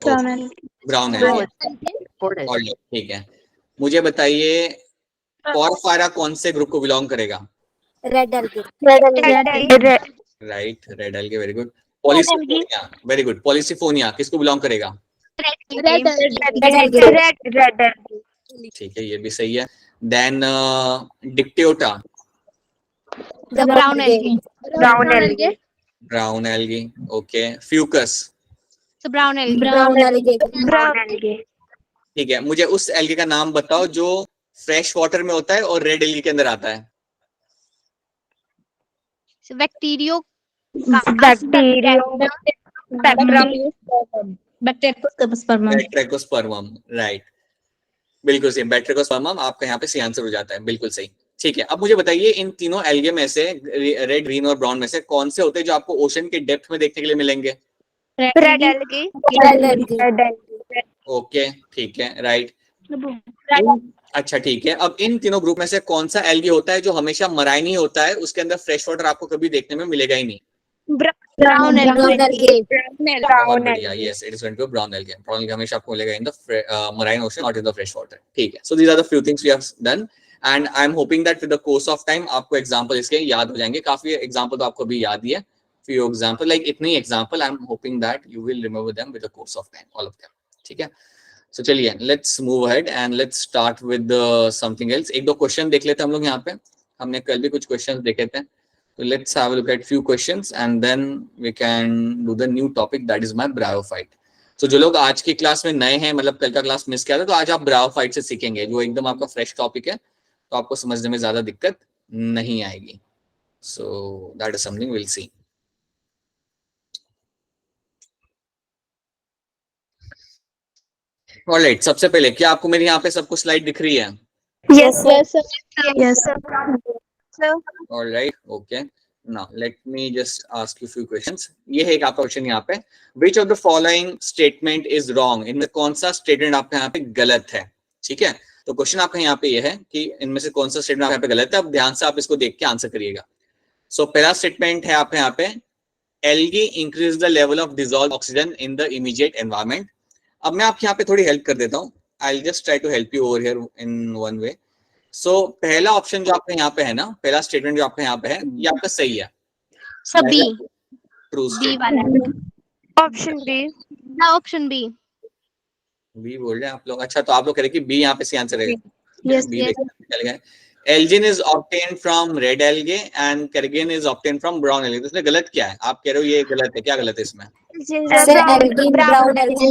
Brown algae. और ठीक है, मुझे बताइए पोरफायरा कौन से ग्रुप को बिलोंग करेगा? Red algae. Right, red algae, very good. Polysiphonia, very good. Polysiphonia किसको बिलोंग करेगा? ठीक है, ये भी सही है। Then dictyota, brown algae. Brown algae, okay. Fucus, brown algae. ठीक है। मुझे उस एल्गी का नाम बताओ जो फ्रेश वाटर में होता है और रेड एल्गी के अंदर आता है। बैक्टेरियोस्पर्मम, राइट, बिल्कुल सही। बैक्टेरियोस्पर्मम आपका यहाँ पे सही आंसर हो जाता है, बिल्कुल सही। ठीक है, अब मुझे बताइए इन तीनों एल्गे में से, रेड, ग्रीन और ब्राउन में से कौन से होते हैं जो आपको ओशन के डेप्थ में देखने के लिए मिलेंगे? Red algae. ओके, ठीक है, राइट। अच्छा, ठीक है। अब इन तीनों ग्रुप में से कौन सा एल्गी होता है जो हमेशा मराइन ही होता है, उसके अंदर फ्रेश वाटर आपको कभी देखने में मिलेगा ही नहीं? Brown algae. बहुत बढ़िया, yes, it is going to brown algae. Brown algae हमेशा आपको मिलेगा in the marine ocean, not in the fresh water. ठीक है, so these are the few things we have done and I am hoping that with the course of time आपको example इसके याद हो जाएंगे। काफी एग्जांपल तो आपको भी याद ही है, few example, like इतने example, I am hoping that you will remember them with the course of time, all of them. ठीक है, सो चलिए let's move ahead and let's start with something else. एक दो क्वेश्चन देख लेते हैं हम लोग यहाँ पे। हमने कल भी कुछ क्वेश्चंस देखे थे, तो let's have a look at few questions and then we can do the new topic that is my bryophyte. तो जो लोग आज की क्लास में नए हैं, मतलब कल का क्लास मिस किया था, तो आज आप ब्रायोफाइट से सीखेंगे, जो एकदम आपका फ्रेश टॉपिक है, तो आपको समझने में ज्यादा दिक्कत नहीं आएगी। सो that is something will see. Alright, सबसे पहले क्या आपको मेरी यहाँ पे सबको स्लाइड दिख रही है? Yes, sir. Alright, okay. Now let me just ask you few questions. ये है एक आपका क्वेश्चन यहाँ पे, which of the following statement is wrong? इनमें कौन सा स्टेटमेंट आपका यहाँ पे गलत है? ठीक है, तो क्वेश्चन आपका यहाँ पे ये है कि इनमें से कौन सा स्टेटमेंट यहाँ पे गलत है। अब ध्यान से आप इसको देख के आंसर करिएगा। सो पहला स्टेटमेंट है आपका यहाँ पे, algae increase the level of dissolve oxygen in the immediate environment. अब मैं आपके यहाँ पे थोड़ी हेल्प कर देता हूँ, I just try to help you over here in one way. So पहला ऑप्शन जो आपका यहाँ पे है ना, पहला स्टेटमेंट जो आपका यहाँ पे है, ये आपका सही है। बी। ट्रू बी वाला। Option B. बी बोल रहे हैं आप लोग? अच्छा, तो आप लोग कह रहे हैं कि बी यहाँ पे सही आंसर है। Yes, B yes. चल गए। Algin is obtained from red algae and carrageenan is obtained from brown algae. तो इसमें गलत क्या है? आप कह रहे हो ये गलत है, क्या गलत है इसमें? Sir, brown algae.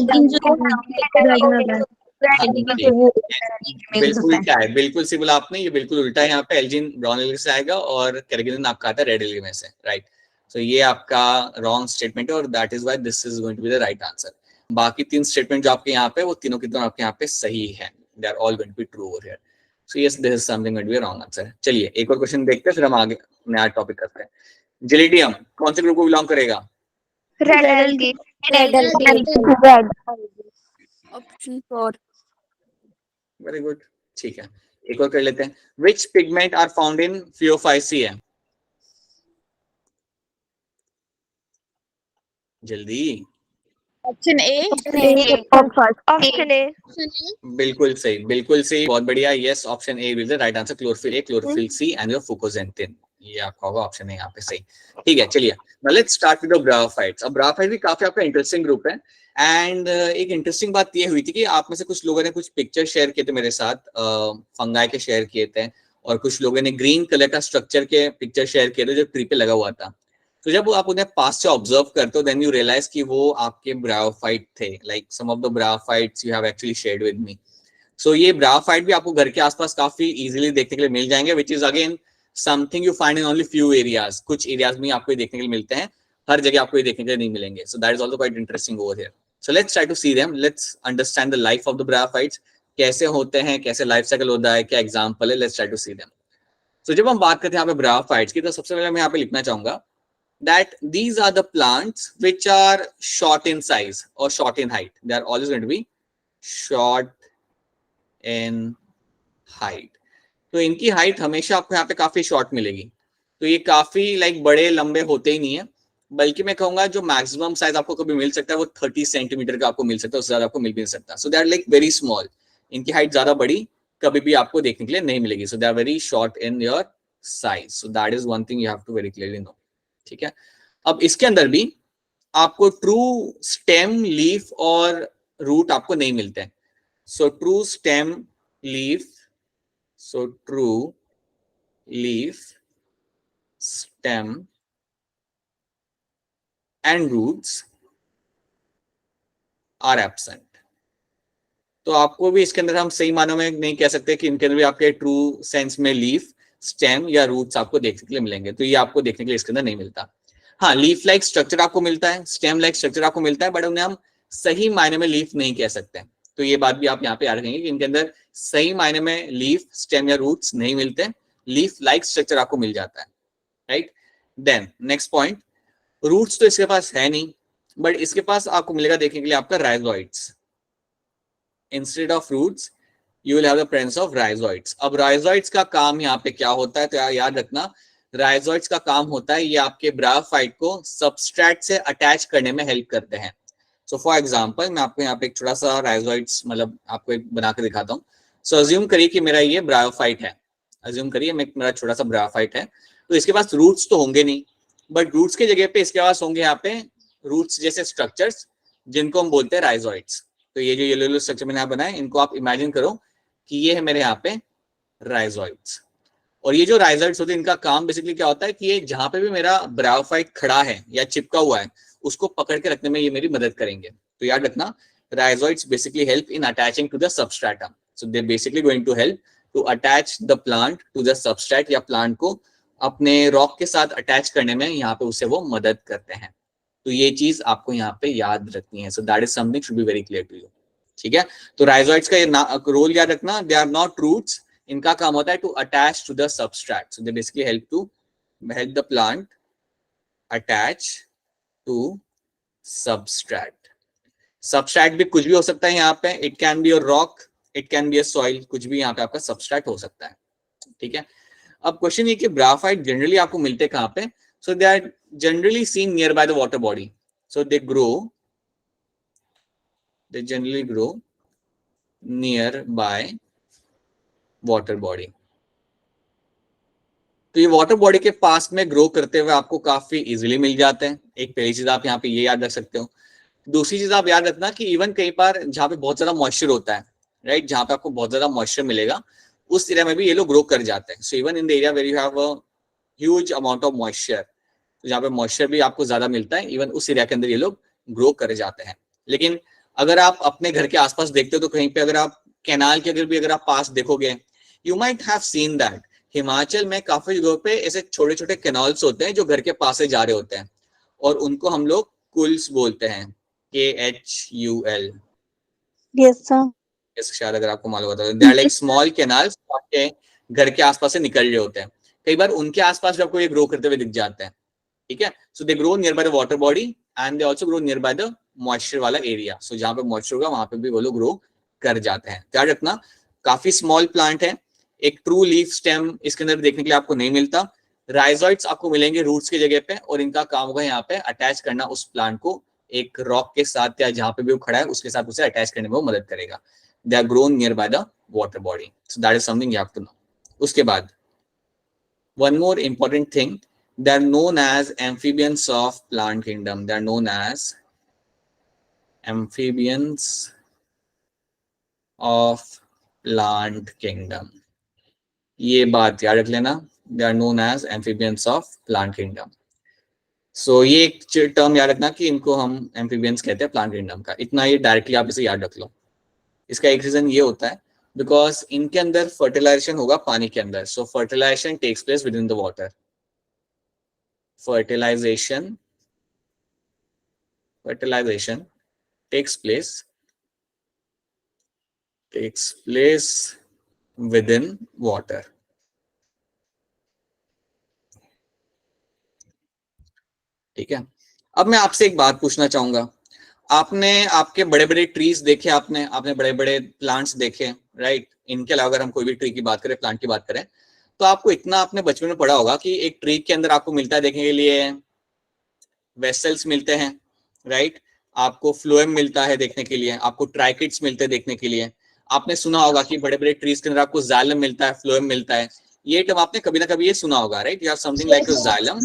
बिल्कुल उल्टा है, बिल्कुल सी बोला आपने, ये बिल्कुल उल्टा है। यहाँ पे एल्जिन ब्राउन एल्गे से आएगा और कैरगेन आपका आता है रेड एल्गे में से, राइट। सो ये आपका रॉन्ग स्टेटमेंट है और that is why this is going to be the right answer. बाकी तीन स्टेटमेंट जो आपके यहाँ पे, वो तीनों की तीनों आपके यहाँ पे सही है, they are all going to be true over here. So yes, this is something going to be wrong answer. चलिए एक और क्वेश्चन देखते हैं, फिर हम आगे नया टॉपिक करते हैं। जेलिडियम कौन से ग्रुप को बिलोंग करेगा? Red algae. Option 4. Very good, ठीक है। एक और कर लेते हैं, which pigment are found in phaeophyceae? जल्दी। Option A. Option A. बिल्कुल सही, बिल्कुल सही, बहुत बढ़िया। Yes, option A is the right answer. Chlorophyll A, chlorophyll C and your fucoxanthin, ये आपका होगा ऑप्शन ए यहाँ पे सही। ठीक है, चलिए now let's start with the bryophytes. अब ब्रायोफाइट भी काफी आपका इंटरेस्टिंग ग्रुप है एंड एक इंटरेस्टिंग बात ये हुई थी कि आप में से कुछ लोगों ने कुछ पिक्चर शेयर किए थे मेरे साथ, फंगाई के शेयर किए थे, और कुछ लोगों ने ग्रीन कलर का स्ट्रक्चर के पिक्चर शेयर किए थे जो ट्री पे लगा हुआ था। तो जब आप उन्हें पास से ऑब्जर्व करते हो, देन यू रियलाइज कि वो आपके ब्रायोफाइट थे, like some of the bryophytes you have actually shared with me. So ये ब्रायोफाइट भी आपको घर के आसपास काफी इजीली देखने के लिए मिल जाएंगे, which is again something you find in only few areas. कुछ एरियाज में आपको देखने के लिए मिलते हैं, हर जगह आपको ये देखने के लिए नहीं मिलेंगे। So that is also quite interesting over here. So let's try to see them, let's understand the life of the bryophytes, कैसे होते हैं, कैसे लाइफ साइकिल होता है, क्या एग्जाम्पल है, let's try to see them. So जब हम बात करते हैं यहाँ पे ब्रायोफाइट्स की, तो सबसे पहले मैं यहाँ पे लिखना चाहूंगा that these are the plants which are short in size or short in height. They are always going to be short in height. तो इनकी हाइट हमेशा आपको यहाँ पे काफी शॉर्ट मिलेगी। तो ये काफी लाइक बड़े लंबे होते ही नहीं है, बल्कि मैं कहूंगा जो मैक्सिमम साइज आपको कभी मिल सकता है वो 30 सेंटीमीटर का आपको मिल सकता है, उससे ज्यादा आपको मिल भी नहीं सकता. So they are like very small. इनकी हाइट ज्यादा बड़ी कभी भी आपको देखने के लिए नहीं मिलेगी. So they are very short in your size. So that is one thing you have to very clearly know. ठीक है. अब इसके अंदर भी आपको ट्रू स्टेम, लीफ और रूट आपको नहीं मिलते हैं. So true stem, leaf, so true leaf, stem and roots are absent. तो आपको भी इसके अंदर हम सही मानों में नहीं कह सकते कि इनके अंदर भी आपके ट्रू सेंस में लीफ, स्टेम या रूट्स आपको देखने के लिए मिलेंगे. तो ये आपको देखने के लिए इसके अंदर नहीं मिलता. हाँ, लीफ लाइक स्ट्रक्चर आपको मिलता है, स्टेम लाइक स्ट्रक्चर आपको मिलता है, बट उन्हें हम सही मायने में लीफ नहीं कह सकते. तो ये बात भी आप यहाँ पे याद रखेंगे कि इनके अंदर सही मायने में लीफ, स्टेम या रूट्स नहीं मिलते. लीफ लाइक स्ट्रक्चर आपको मिल जाता है. Right. Then next point, roots तो इसके पास है नहीं, बट इसके पास आपको मिलेगा देखने के लिए आपका rhizoids. Instead of roots you will have the presence of rhizoids. अब राइजोइड्स का काम यहाँ पे क्या होता है, तो याद रखना, राइजोइड्स का काम होता है ये आपके ब्रायोफाइट को सबस्ट्रेट से अटैच करने में हेल्प करते हैं. सो फॉर एग्जांपल मैं आपको यहाँ पे एक छोटा सा राइजोइड्स मतलब आपको एक बना के दिखाता हूँ. सो अज्यूम करिए कि मेरा ये ब्रायोफाइट है. अज्यूम करिए मेरा छोटा सा ब्रायोफाइट है. तो इसके पास रूट्स तो होंगे नहीं, बट रूट्स की जगह पे इसके पास होंगे यहाँ पे रूट्स जैसे स्ट्रक्चर्स जिनको हम बोलते हैं राइजोइड्स. तो ये जो येलो स्ट्रक्चर मैंने यहाँ बनाया, इनको आप इमेजिन करो कि ये है मेरे यहाँ पे राइजोइड्स. और ये जो राइजोइड्स होते हैं इनका काम बेसिकली क्या होता है कि ये जहां पे भी मेरा ब्रायोफाइट खड़ा है या चिपका हुआ है उसको पकड़ के रखने में ये मेरी मदद करेंगे. तो याद रखना, rhizoids basically help in attaching to the substratum. So they basically going to help to attach the plant to the substrate, या प्लांट को अपने रॉक के साथ अटैच करने में यहाँ पे उससे वो मदद करते हैं. तो ये चीज आपको यहाँ पे याद रखनी है. So that is something should be very clear to you. ठीक है. तो राइजोइड्स का ये रोल याद रखना, दे आर नॉट रूट्स. इनका काम होता है to attach to the substrate. So they basically help the plant attach to substrate. Substrate भी कुछ भी हो सकता है यहाँ पे. It can be a rock, it can be a soil, कुछ भी यहाँ पे आपका सबस्ट्रेट हो सकता है. ठीक है. अब क्वेश्चन ये कि ब्रायोफाइट जनरली आपको मिलते कहाँ पे. So they are generally seen near by the water body. So they generally grow nearby water body. तो ये वाटर बॉडी के पास में ग्रो करते हुए आपको काफी इजीली मिल जाते हैं. एक पहली चीज आप यहाँ पे ये याद रख सकते हो. दूसरी चीज आप याद रखना कि इवन कई बार जहाँ पे बहुत ज्यादा मॉइस्चर होता है, राइट, जहाँ पे आपको बहुत ज्यादा मॉइस्चर मिलेगा उस एरिया में भी ये लोग ग्रो कर जाते हैं. So even in the area where you have a huge amount of moisture, तो जहाँ पे मॉइस्चर भी आपको ज्यादा मिलता है, इवन उस एरिया के अंदर ये लोग ग्रो कर जाते हैं. लेकिन अगर आप अपने घर के आसपास देखते हो तो कहीं पे अगर आप कैनाल के अगर आप पास देखोगे, you might have seen that Himachal में काफी जगहों पे ऐसे छोटे छोटे कैनाल्स होते हैं जो घर के पास से जा रहे होते हैं, और उनको हम लोग कुल्स बोलते हैं. KHUL. Yes, sir. शायद अगर आपको मालूम होता है, they are like small canals आपके घर के आसपास से निकल रहे होते हैं. कई बार उनके आसपास भी आपको ये ग्रो करते हुए दिख जाते हैं. ठीक है. So they grow near by the water body and they also grow near by the moisture वाला एरिया. सो जहां पे मॉइस्चर होगा वहां पे भी वो लोग ग्रो कर जाते हैं. ध्यान रखना, काफी स्मॉल प्लांट है. एक ट्रू लीफ स्टेम इसके अंदर देखने के लिए आपको नहीं मिलता. राइजोइड्स आपको मिलेंगे रूट्स की जगह पे, और इनका काम होगा यहाँ पे अटैच करना उस प्लांट को एक रॉक के साथ, या जहां पे भी वो खड़ा है उसके साथ उसे अटैच करने में वो मदद करेगा. They are grown nearby the water body. So that is something you have to know. उसके बाद one more important thing, they are known as amphibians of plant kingdom. They are known as amphibians of plant kingdom. ये बात याद रख लेना. They are known as amphibians of plant kingdom. So ये एक term याद रखना कि इनको हम amphibians कहते हैं plant kingdom का. इतना ये डायरेक्टली आप इसे याद रख लो. इसका एक रीजन ये होता है बिकॉज इनके अंदर फर्टिलाइजेशन होगा पानी के अंदर. So fertilisation takes place within the water. Fertilisation takes place within water. ठीक है. अब मैं आपसे एक बात पूछना चाहूंगा. आपने आपके बड़े बड़े ट्रीज देखे, आपने बड़े बड़े प्लांट्स देखे, राइट. इनके अलावा अगर हम कोई भी ट्री की बात करें, प्लांट की बात करें, तो आपको इतना आपने बचपन में पढ़ा होगा कि एक ट्री के अंदर आपको मिलता है देखने के लिए वेसल्स मिलते हैं, राइट, आपको फ्लोएम मिलता है देखने के लिए, आपको ट्राइकिड्स मिलते हैं देखने के लिए। आपने सुना होगा कि बड़े बड़े ट्रीज के अंदर आपको जाइलम मिलता है, फ्लोएम मिलता है। ये टर्म आपने कभी ना कभी ये सुना होगा, right, you have something like a xylem,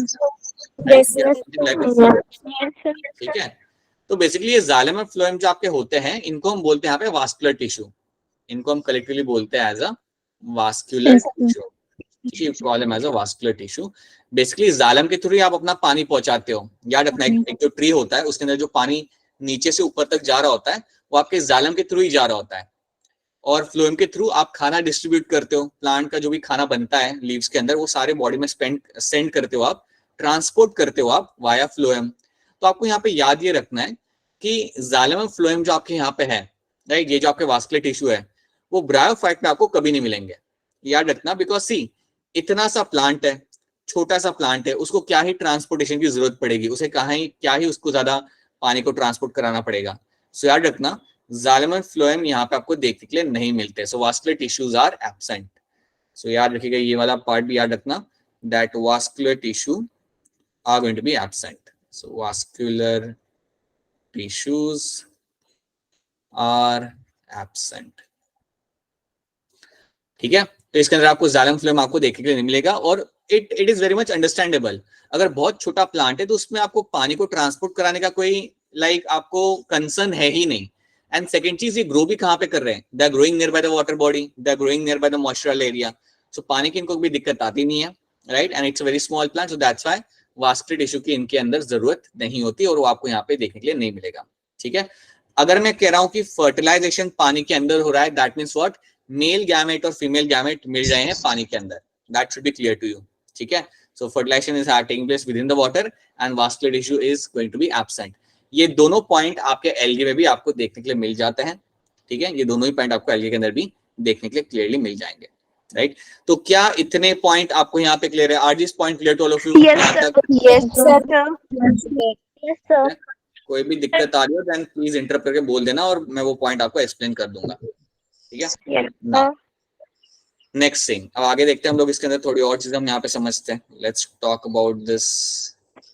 ठीक है। तो बेसिकली ये जाइलम और फ्लोएम जो आपके होते हैं, इनको हम बोलते हैं यहाँ पे वास्कुलर टिश्यू, इनको हम कलेक्टिवली बोलते हैं एज अ वास्कुलर टिश्यू, ठीक है, call him as a vascular tissue. Basically xylem के थ्रू आप अपना पानी पहुंचाते हो। याद रखना, एक जो ट्री होता है उसके अंदर जो पानी नीचे से ऊपर तक जा रहा होता है वो आपके जाइलम के थ्रू ही जा रहा होता है, और फ्लोएम के थ्रू आप खाना डिस्ट्रीब्यूट करते हो। प्लांट का जो भी खाना बनता है लीव्स के अंदर, वो सारे बॉडी में सेंड करते हो आप, ट्रांसपोर्ट करते हो आप वाया फ्लोएम। तो आपको यहाँ पे याद ये रखना है कि जाइलम और फ्लोएम जो आपके यहाँ पे है, राइट, ये जो आपके वास्कुलर टिश्यू है, वो ब्रायोफाइट में आपको कभी नहीं मिलेंगे। याद रखना, बिकॉज सी, इतना सा प्लांट है, छोटा सा प्लांट है, उसको क्या ही ट्रांसपोर्टेशन की जरूरत पड़ेगी, उसे क्या ही उसको ज्यादा पानी को ट्रांसपोर्ट कराना पड़ेगा। सो याद रखना, जाइलम और फ्लोएम यहाँ पे आपको देखने के लिए नहीं मिलते। So vascular tissues are absent. So याद रखिएगा, ये वाला पार्ट भी याद रखना, that vascular tissue are going to be absent. So vascular tissues are absent, ठीक है। तो इसके अंदर आपको जाइलम फ्लोएम आपको देखने के लिए नहीं मिलेगा, और it is very much understandable. अगर बहुत छोटा प्लांट है तो उसमें आपको पानी को ट्रांसपोर्ट कराने का कोई आपको कंसर्न है ही नहीं। एंड सेकंड चीज, ये ग्रो भी कहाँ पे कर रहे हैं, they are growing near by the water बॉडी, दे आर ग्रोइंग नियर बाय द मॉइस्चरल एरिया, सो पानी की इनको भी दिक्कत आती नहीं है, right, and it's a very small plant, so that's why vascular tissue की इनके अंदर जरूरत नहीं होती, और वो आपको यहाँ पे देखने के लिए नहीं मिलेगा, ठीक है। अगर मैं कह रहा हूँ कि फर्टिलाइजेशन पानी के अंदर हो रहा है, that means what, male gamete और फीमेल गैमेट मिल रहे हैं पानी के अंदर, that should be clear to you, ठीक है। So fertilisation is taking place within the water and vascular tissue is going to be absent. ये दोनों पॉइंट आपके एल्गे में भी आपको देखने के लिए मिल जाते हैं, ठीक है, ये दोनों ही पॉइंट आपको एल्गे के अंदर भी देखने के लिए क्लियरली मिल जाएंगे, राइट। तो क्या इतने पॉइंट आपको यहाँ पे क्लियर है? Are this point clear to all of you? कोई भी दिक्कत आ रही हो देन प्लीज इंटरप्ट करके बोल देना, और मैं वो पॉइंट आपको एक्सप्लेन कर दूंगा, ठीक है ना। नेक्स्ट थिंग, अब आगे देखते हैं हम लोग, इसके अंदर थोड़ी और चीजें हम यहाँ पे समझते हैं। Let's talk about this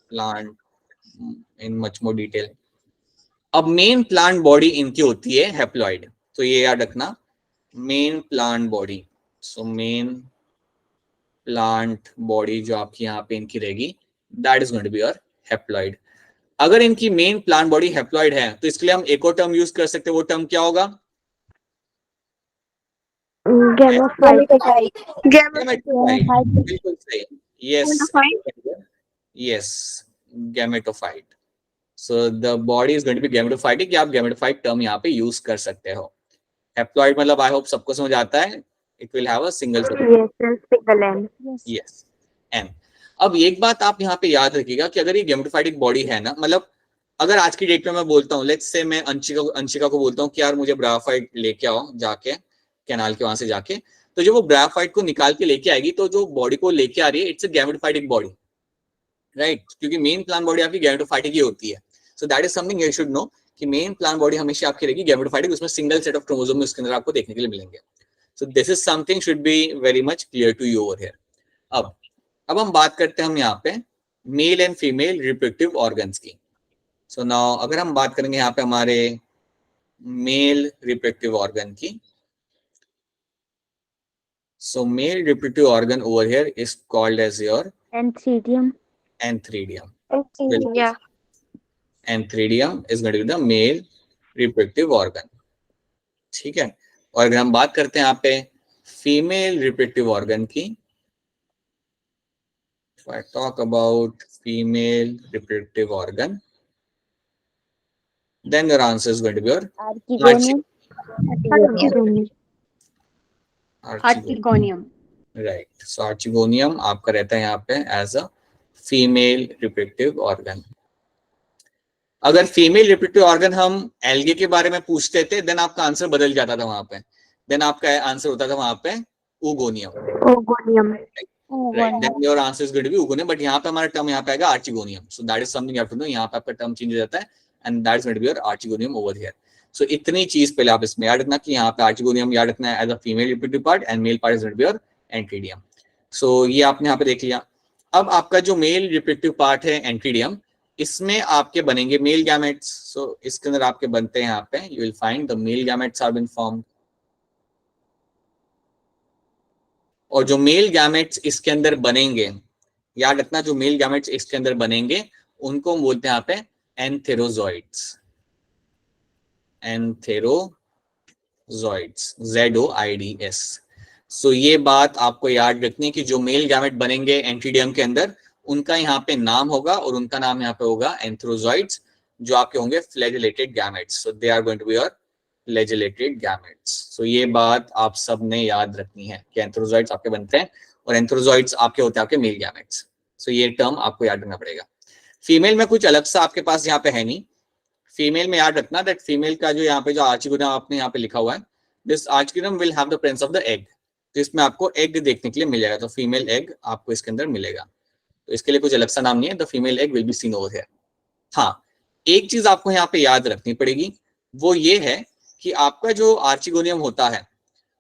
plant in much more detail. अब मेन प्लांट बॉडी इनकी होती है हैप्लॉइड, तो ये याद रखना, main plant body. So main plant body जो आपकी यहाँ पे इनकी रहेगी, that is going to be your haploid. अगर इनकी मेन प्लांट बॉडी हैप्लॉइड है तो इसके लिए हम एक और टर्म यूज कर सकते हैं, वो टर्म क्या होगा? गैमेटोफाइट। बिल्कुल सही, yes yes, gametophyte. So the body is going to be gametophytic, या आप गैमेटोफाइट टर्म यहाँ पे यूज कर सकते हो। हैप्लॉइड मतलब आई होप सबको समझ आता है, it will have a single yes N. अब एक बात आप यहाँ पे याद रखिएगा कि अगर ये गैमेटोफाइटिक बॉडी है ना, मतलब अगर आज की डेट में मैं बोलता हूँ, लेट्स से मैं अंशिका को बोलता हूँ कि यार मुझे ब्रायोफाइट लेके आओ जाके कैनाल के वहां से जाके, तो जब वो ब्रायोफाइट को निकाल के लेके आएगी तो जो बॉडी को लेके आ रही है, it's a gametophytic body, right, क्योंकि मेन प्लांट बॉडी आपकी गैमेटोफाइटिक ही होती है। So that is something you should know कि मेन प्लांट बॉडी हमेशा आपकी रहेगी गैमेटोफाइटिक, उसमें सिंगल सेट ऑफ क्रोमोसोम उसके अंदर आपको देखने के लिए मिलेंगे। So this is something should be very much clear to you over here. अब हम बात करते हैं हम यहाँ पे male and female reproductive organs की। सो नाउ अगर हम बात करेंगे यहाँ पे हमारे मेल रिप्रोडक्टिव ऑर्गन की, so male reproductive organ over here is called as your Antheridium. antheridium. Yeah. Antheridium is going to be the male reproductive organ, ठीक है। और अगर हम बात करते हैं यहाँ पे फीमेल रिप्रोडक्टिव ऑर्गन की, if I talk about female reproductive organ, then your answer is going to be your Archegonium. Archegonium. Right. So archegonium आपका रहता है यहाँ पे as a female reproductive organ. अगर फीमेल रिप्रोडक्टिव ऑर्गन हम algae के बारे में पूछते थे देन आपका आंसर बदल जाता था वहां पे, देन आपका आंसर होता था वहां पे oogonium, right, then your answer is going to be oogonium, but यहाँ पे हमारा टर्म यहाँ पे आएगा archegonium. So that is something you have to know, यहाँ पे आपका टर्म चेंज हो जाता है and that is going to be your archegonium over here. सो इतनी चीज पहले आप इसमें याद रखना कि यहाँ पे आर्चिगोनियम याद रखना है as a female reproductive part and male part is going to be your antheridium. So ये आपने यहाँ पे देख लिया। अब आपका जो मेल रिप्रोडक्टिव पार्ट है एंट्रीडियम, इसमें आपके बनेंगे मेल गैमेट्स। सो इसके अंदर आपके बनते हैं यहाँ पे, you will find the male gametes are been formed. और जो मेल गैमेट्स इसके अंदर बनेंगे, याद रखना, जो मेल गैमेट्स इसके अंदर बनेंगे उनको हम बोलते हैं यहाँ पे एंथेरोजॉइड्स। Antherozoids, ZOIDS। सो ये बात आपको याद रखनी है कि जो मेल गैमेट बनेंगे एंटीडियम के अंदर, उनका यहाँ पे नाम होगा और उनका नाम यहाँ पे होगा एंथेरोजॉइड्स, जो आपके होंगे flagellated gametes. So they are going to be your flagellated gametes. So ये बात आप सब ने याद रखनी है कि एंथेरोजॉइड्स आपके बनते हैं और एंथेरोजॉइड्स आपके होते हैं आपके मेल गैमेट्स। सो ये टर्म आपको याद रखना पड़ेगा। फीमेल में कुछ अलग सा आपके पास यहाँ पे है नहीं। फीमेल में याद रखना दैट फीमेल का जो यहाँ पे जो आर्चिगोनियम आपने यहाँ पे लिखा हुआ है, this archegonium will have the presence of the egg. तो इसमें आपको एग देखने के लिए मिल जाएगा, तो फीमेल एग आपको इसके अंदर मिलेगा। तो इसके लिए कुछ अलग सा नाम नहीं है, the female egg will be seen over here. हाँ, एक चीज आपको यहाँ पे याद रखनी पड़ेगी, वो ये है कि आपका जो आर्चिगोनियम होता है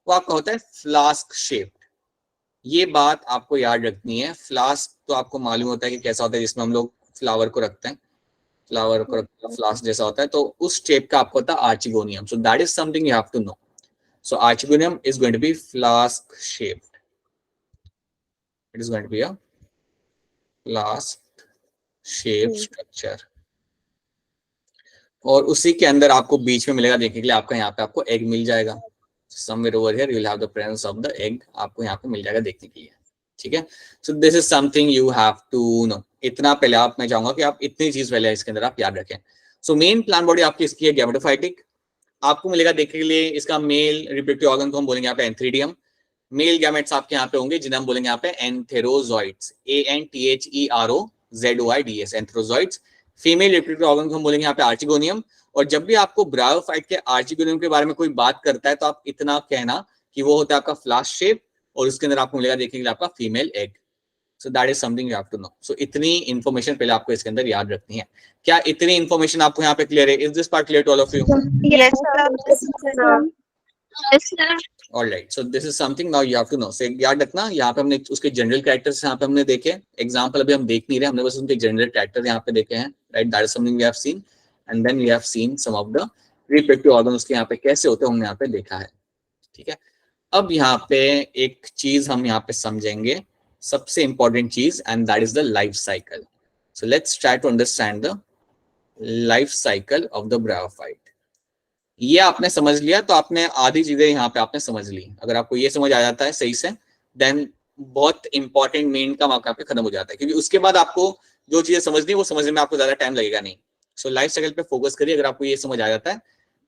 वो आपका होता है फ्लास्क शेप्ड। ये बात आपको याद रखनी है। फ्लास्क तो आपको मालूम होता है कि कैसा होता है, जिसमें हम लोग फ्लावर को रखते हैं, फ्लावर को फ्लास्क जैसा होता है, तो उस शेप का आपको होता है archegonium. So that is something you have to know. So archegonium is going to be flask shaped. It is going to be a flask shape structure. और उसी के अंदर आपको बीच में मिलेगा देखने के लिए, आपका यहाँ पे आपको एग मिल जाएगा। Somewhere over here you will have the presence of the egg, आपको यहाँ पे मिल जाएगा देखने के लिए। ठीक है, so this is something you have to know. इतना पहले आप, मैं चाहूंगा कि आप इतनी चीज पहले इसके अंदर आप याद रखें। सो मेन प्लांट बॉडी आपकी इसकी है गैमेटोफाइटिक। आपको मिलेगा देखने के लिए इसका मेल रिप्रोडक्टिव ऑर्गन को हम बोलेंगे यहाँ पे एंथ्रीडियम। मेल गैमेट्स आपके यहाँ पे होंगे जिन्हें हम बोलेंगे यहाँ पे antherozoids, ANTHEROZOIDS, antherozoids. Female reproductive organ को हम बोलेंगे यहाँ पे आर्चिगोनियम। और जब भी आपको ब्रायोफाइट के आर्चिगोनियम के बारे में कोई बात करता है तो आप इतना कहना कि वो होता है आपका फ्लास्क शेप, और उसके अंदर आपको मिलेगा देखने के लिए आपका female egg. So that is something you have to know. So इतनी इंफॉर्मेशन पहले आपको इसके अंदर याद रखनी है। क्या इतनी इंफॉर्मेशन आपको यहाँ पे क्लियर है? Is this part clear to all of you? Yes, sir. Yes, sir. Alright, so this is something now you have to know. से याद रखना, यहाँ पे हमने उसके जनरल कैरेक्टर्स यहाँ पे हमने देखे। एग्जांपल अभी हम देख नहीं रहे, हमने बस उनके जनरल कैरेक्टर यहाँ पे देखे हैं, right? That is something we have seen, and then we have seen some of the reproductive organ उसके यहाँ पे कैसे होते हैं हमने यहाँ पे देखा है। ठीक है, अब यहाँ पे एक चीज हम यहाँ पे समझेंगे, सबसे इंपॉर्टेंट चीज, and that is the life cycle. So let's try to understand the life cycle of the bryophyte. ये आपने समझ लिया तो आपने आधी चीजें यहाँ पे आपने समझ ली। अगर आपको ये समझ आ जाता है सही से, देन बहुत इंपॉर्टेंट मेन काम आपका खत्म हो जाता है, क्योंकि उसके बाद आपको जो चीजें समझनी वो समझने में आपको ज्यादा टाइम लगेगा नहीं। सो लाइफ साइकिल पे फोकस करिए। अगर आपको ये समझ आ जाता है,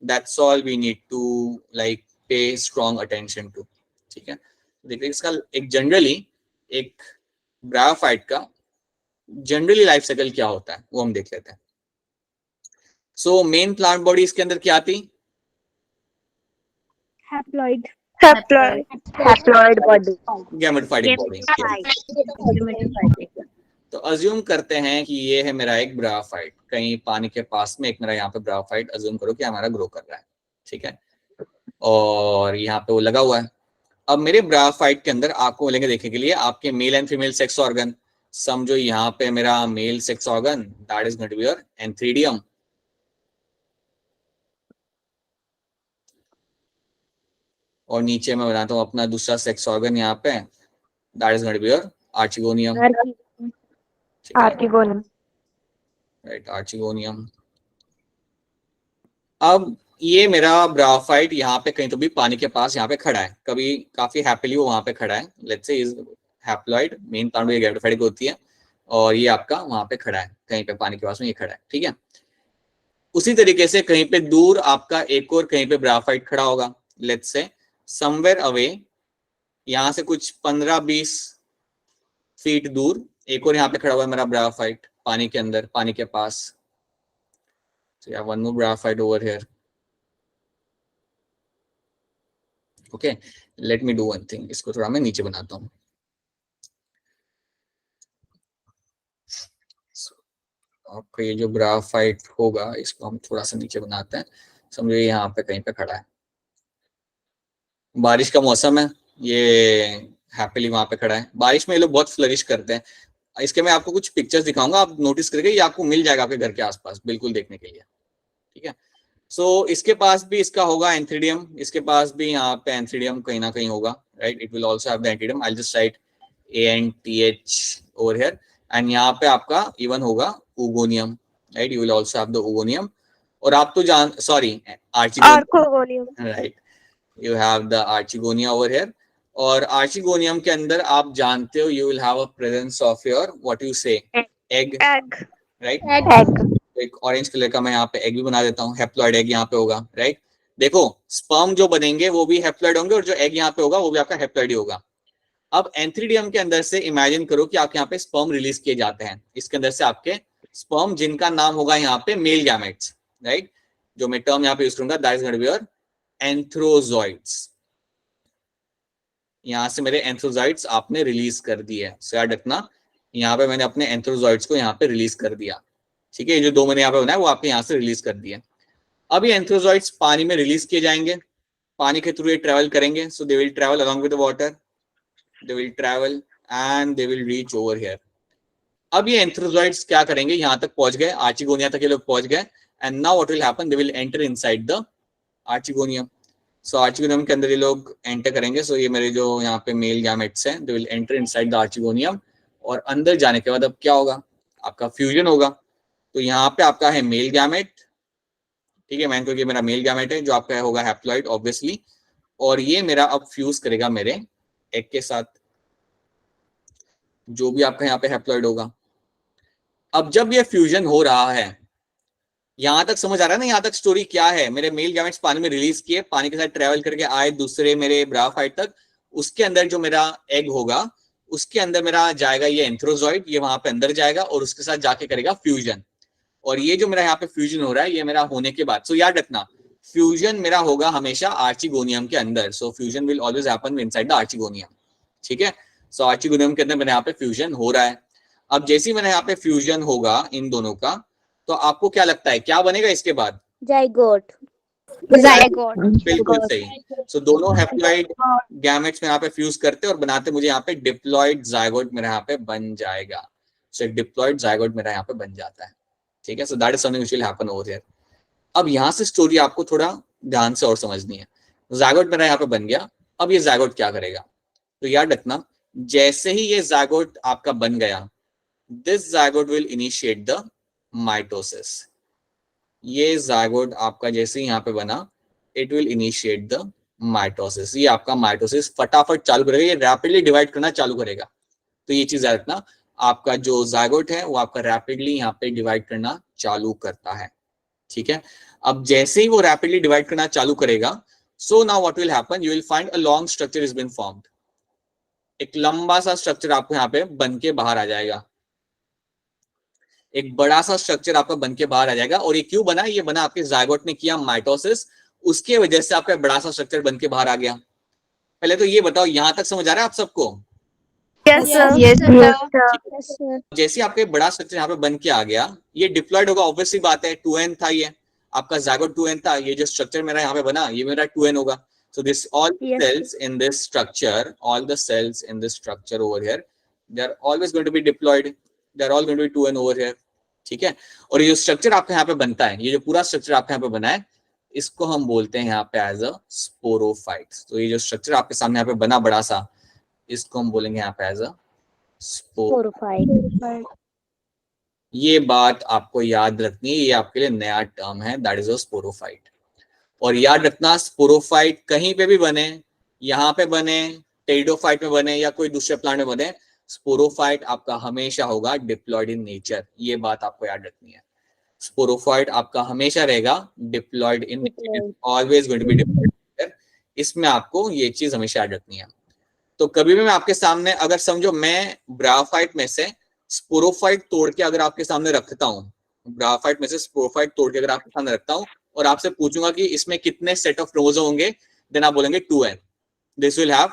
that's all we need to like pay strong attention to. ठीक है, देखिए इसका एक जनरली एक ब्रायोफाइट का जनरली लाइफ साइकिल क्या होता है वो हम देख लेते हैं। सो मेन प्लांट बॉडी इसके अंदर क्या आती? Haploid. Haploid body. Gametophytic body. तो अज्यूम करते हैं कि ये है मेरा एक ब्रायोफाइट, कहीं पानी के पास में एक मेरा यहाँ पे ब्रायोफाइट अज्यूम करो कि हमारा ग्रो कर रहा है। ठीक है, और यहाँ पे वो लगा हुआ है। अब मेरे ब्रायोफाइट के अंदर आपको मिलेंगे देखने के लिए आपके male and female sex organ. समझो यहाँ पे मेरा male sex organ, that is going to be your antheridium. और नीचे मैं बनाता हूँ अपना दूसरा सेक्स ऑर्गन यहाँ पे, that is going to be your archegonium. Archegonium. Right, archegonium. अब ये मेरा ब्रायोफाइट यहाँ पे कहीं तो भी पानी के पास यहाँ पे खड़ा है, कभी काफी हैप्पीली वो वहां पे खड़ा है। Let's say is haploid, main plant में गैमेटोफाइटिक होती है, और ये आपका वहां पे खड़ा है कहीं पे पानी के पास में ये खड़ा है। ठीक है, उसी तरीके से कहीं पे दूर आपका एक और कहीं पे ब्रायोफाइट खड़ा होगा। लेट्स से समवेयर अवे, यहाँ से कुछ 15-20 फीट दूर एक और यहाँ पे खड़ा हुआ है मेरा ब्रायोफाइट पानी के अंदर, पानी के पास। So yeah, one more graphite over here. Okay, let me do one thing. इसको थोड़ा मैं नीचे बनाता हूँ। आपका ये जो ग्राफाइट होगा इसको हम थोड़ा सा नीचे बनाते हैं। समझो यहाँ पे कहीं पे खड़ा है, बारिश का मौसम है, ये हैप्पीली वहां पे खड़ा है। बारिश में ये लोग बहुत फ्लरिश करते हैं। इसके मैं आपको कुछ पिक्चर्स दिखाऊंगा, आप नोटिस करके, ये आपको मिल जाएगा आपके घर के आसपास बिल्कुल देखने के लिए, ठीक है। सो इसके पास भी इसका होगा एंथ्रीडियम, इसके पास भी यहाँ पे एंथ्रीडियम कहीं ना कहीं होगा, right. It will also have the antheridium, I just right ANTH over here, and यहाँ पे आपका इवन होगा उगोनियम, right. You will also have the उगोनियम, और आप तो जान, sorry archegonium, right, you have the archegonia over here. और आर्चिगोनियम के अंदर आप जानते हो you will have a presence of your what you से एग, राइट। एक ऑरेंज कलर का मैं यहाँ पे एग भी बना देता हूँ, हैप्लॉइड एग यहाँ पे होगा, राइट। देखो स्पर्म जो बनेंगे वो भी हैप्लॉइड होंगे, और जो एग यहाँ पे होगा वो भी आपका हैप्लॉइड ही होगा। अब एंथ्रीडियम के अंदर से इमेजिन करो कि आपके यहाँ पे स्पर्म रिलीज किए जाते हैं, इसके अंदर से आपके स्पर्म जिनका नाम होगा यहाँ पे मेल गैमेट्स, राइट। जो मैं टर्म यहाँ पे यूज करूंगा that is going to be your antherozoids. यहाँ से मेरे एंथ्रोजॉइड्स आपने रिलीज कर दिए, सो याद रखना यहाँ पे मैंने अपने एंथ्रोजॉइड्स को यहाँ पे रिलीज कर दिया, ठीक है। ये जो दो मैंने यहाँ पे बनाया वो आपके यहाँ से रिलीज कर दिए। अब ये एंथ्रोजॉइड्स पानी में रिलीज किए जाएंगे, पानी के थ्रू ये ट्रेवल करेंगे, so they will travel along with the water, they will travel and they will reach over here. अब ये एंथ्रोजॉइड्स क्या करेंगे, यहाँ तक पहुंच गए, आर्चिगोनिया तक ये लोग पहुंच गए, and now what will happen, they will enter inside the archegonium. So archegonium के अंदर ये लोग एंटर करेंगे, सो ये मेरे जो यहाँ पे मेल गैमेट्स हैं, they will enter inside the archegonium, और अंदर जाने के बाद अब क्या होगा, आपका फ्यूजन होगा। तो यहाँ पे आपका है मेल गैमेट, ठीक है, मान लो कि मेरा मेल गैमेट है जो आपका होगा हैप्लॉइड ऑब्वियसली, और ये मेरा अब फ्यूज करेगा मेरे एग के साथ, जो भी आपका यहाँ पे हैप्लॉइड होगा। अब जब ये फ्यूजन हो रहा है, यहां तक समझ आ रहा है ना, यहाँ तक स्टोरी क्या है, मेरे मेल गैमेट्स पानी में रिलीज किए, पानी के साथ ट्रेवल करके आए दूसरे मेरे ब्राफाइट तक, उसके अंदर जो मेरा एग होगा उसके अंदर मेरा जाएगा ये एंथ्रोजॉइड, ये वहां पे अंदर जाएगा और उसके साथ जाके करेगा फ्यूजन। और ये जो मेरा यहाँ पे फ्यूजन हो रहा है ये मेरा होने के बाद, सो याद रखना फ्यूजन मेरा होगा हमेशा आर्चिगोनियम के अंदर, so fusion will always happen inside the archegonium, ठीक है। सो आर्चिगोनियम के अंदर मेरे यहाँ पे फ्यूजन हो रहा है। अब जैसे ही मेरे यहाँ पे फ्यूजन होगा इन दोनों का, तो आपको क्या लगता है क्या बनेगा इसके बाद, जाइगोट। बिल्कुल सही। सो दोनों हैप्लॉइड गैमेट्स में यहाँ पे फ्यूज करते और बनाते मुझे यहाँ पे डिप्लॉइड जायगोट मेरे यहाँ पे बन जाएगा। सो डिप्लॉइड जायगोट मेरा यहाँ पे बन जाता है, ठीक है। So that is something which will happen over here. अब यहाँ से स्टोरी आपको थोड़ा ध्यान से और समझनी है। जायगोट मेरा यहाँ पे बन गया, अब ये जायगोट क्या करेगा, तो याद रखना जैसे ही ये जायगोट आपका बन गया, this zygote will initiate the mitosis. ये जायगोट आपका जैसे ही यहाँ पे बना, it will initiate the mitosis. ये आपका माइटोसिस फटाफट चालू करेगा, ये रैपिडली डिवाइड करना चालू करेगा। तो ये चीज याद रखना, आपका जो जायगोट है वो आपका रैपिडली यहाँ पे डिवाइड करना चालू करता है, ठीक है। अब जैसे ही वो रैपिडली डिवाइड करना चालू करेगा, so now what will happen, you will find a long structure is been formed. एक लंबा सा स्ट्रक्चर आपको यहाँ पे बन के बाहर आ जाएगा, एक बड़ा सा स्ट्रक्चर आपका बन के बाहर आ जाएगा। और ये क्यों बना, ये बना आपके जायगोट ने किया माइटोसिस, उसके वजह से आपका बड़ा सा स्ट्रक्चर बन के बाहर आ गया। पहले तो ये बताओ यहां तक समझ आ रहा है आप सबको? जैसे आपके बड़ा स्ट्रक्चर यहाँ पे बन के आ गया, ये डिप्लॉयड होगा, ऑब्वियसली बात है, 2n था, ये आपका जायगोट 2n था, ये जो स्ट्रक्चर मेरा यहाँ पे बना ये मेरा 2n होगा। So this all cells in this structure, all the cells in this structure over here, they are always going to be diploid. They are all going to be 2n over here, ठीक है। और ये जो structure आपके यहाँ पे बनता है, ये जो पूरा स्ट्रक्चर आपके यहाँ पे बना है, इसको हम बोलते हैं यहाँ पे एज अ स्पोरोफाइट। तो ये जो स्ट्रक्चर आपके सामने यहाँ पे बना बड़ा सा, इसको हम बोलेंगे यहाँ पे एज अ स्पोरोफाइट। ये बात आपको याद रखनी है, ये आपके लिए नया टर्म है, दैट इज अ स्पोरोफाइट। और याद रखना स्पोरोफाइट कहीं पे भी बने, यहाँ पे बने, टेरिडोफाइट में बने या कोई दूसरे प्लांट में बने, स्पोरोफाइट आपका हमेशा होगा डिप्लॉयड इन नेचर। ये बात आपको याद रखनी है, स्पोरोफाइट आपका हमेशा रहेगा diploid in nature, always going to be diploid. इसमें आपको ये चीज हमेशा याद रखनी है। तो कभी भी मैं आपके सामने अगर समझो मैं ब्राफाइट में से स्पोरोफाइट तोड़ के अगर आपके सामने रखता हूँ, ब्राफाइट में से स्पोरोफाइट तोड़ के अगर आपके सामने रखता हूँ और आपसे पूछूंगा कि इसमें कितने सेट ऑफ क्रोमोसोम होंगे, देन आप बोलेंगे 2n, this will have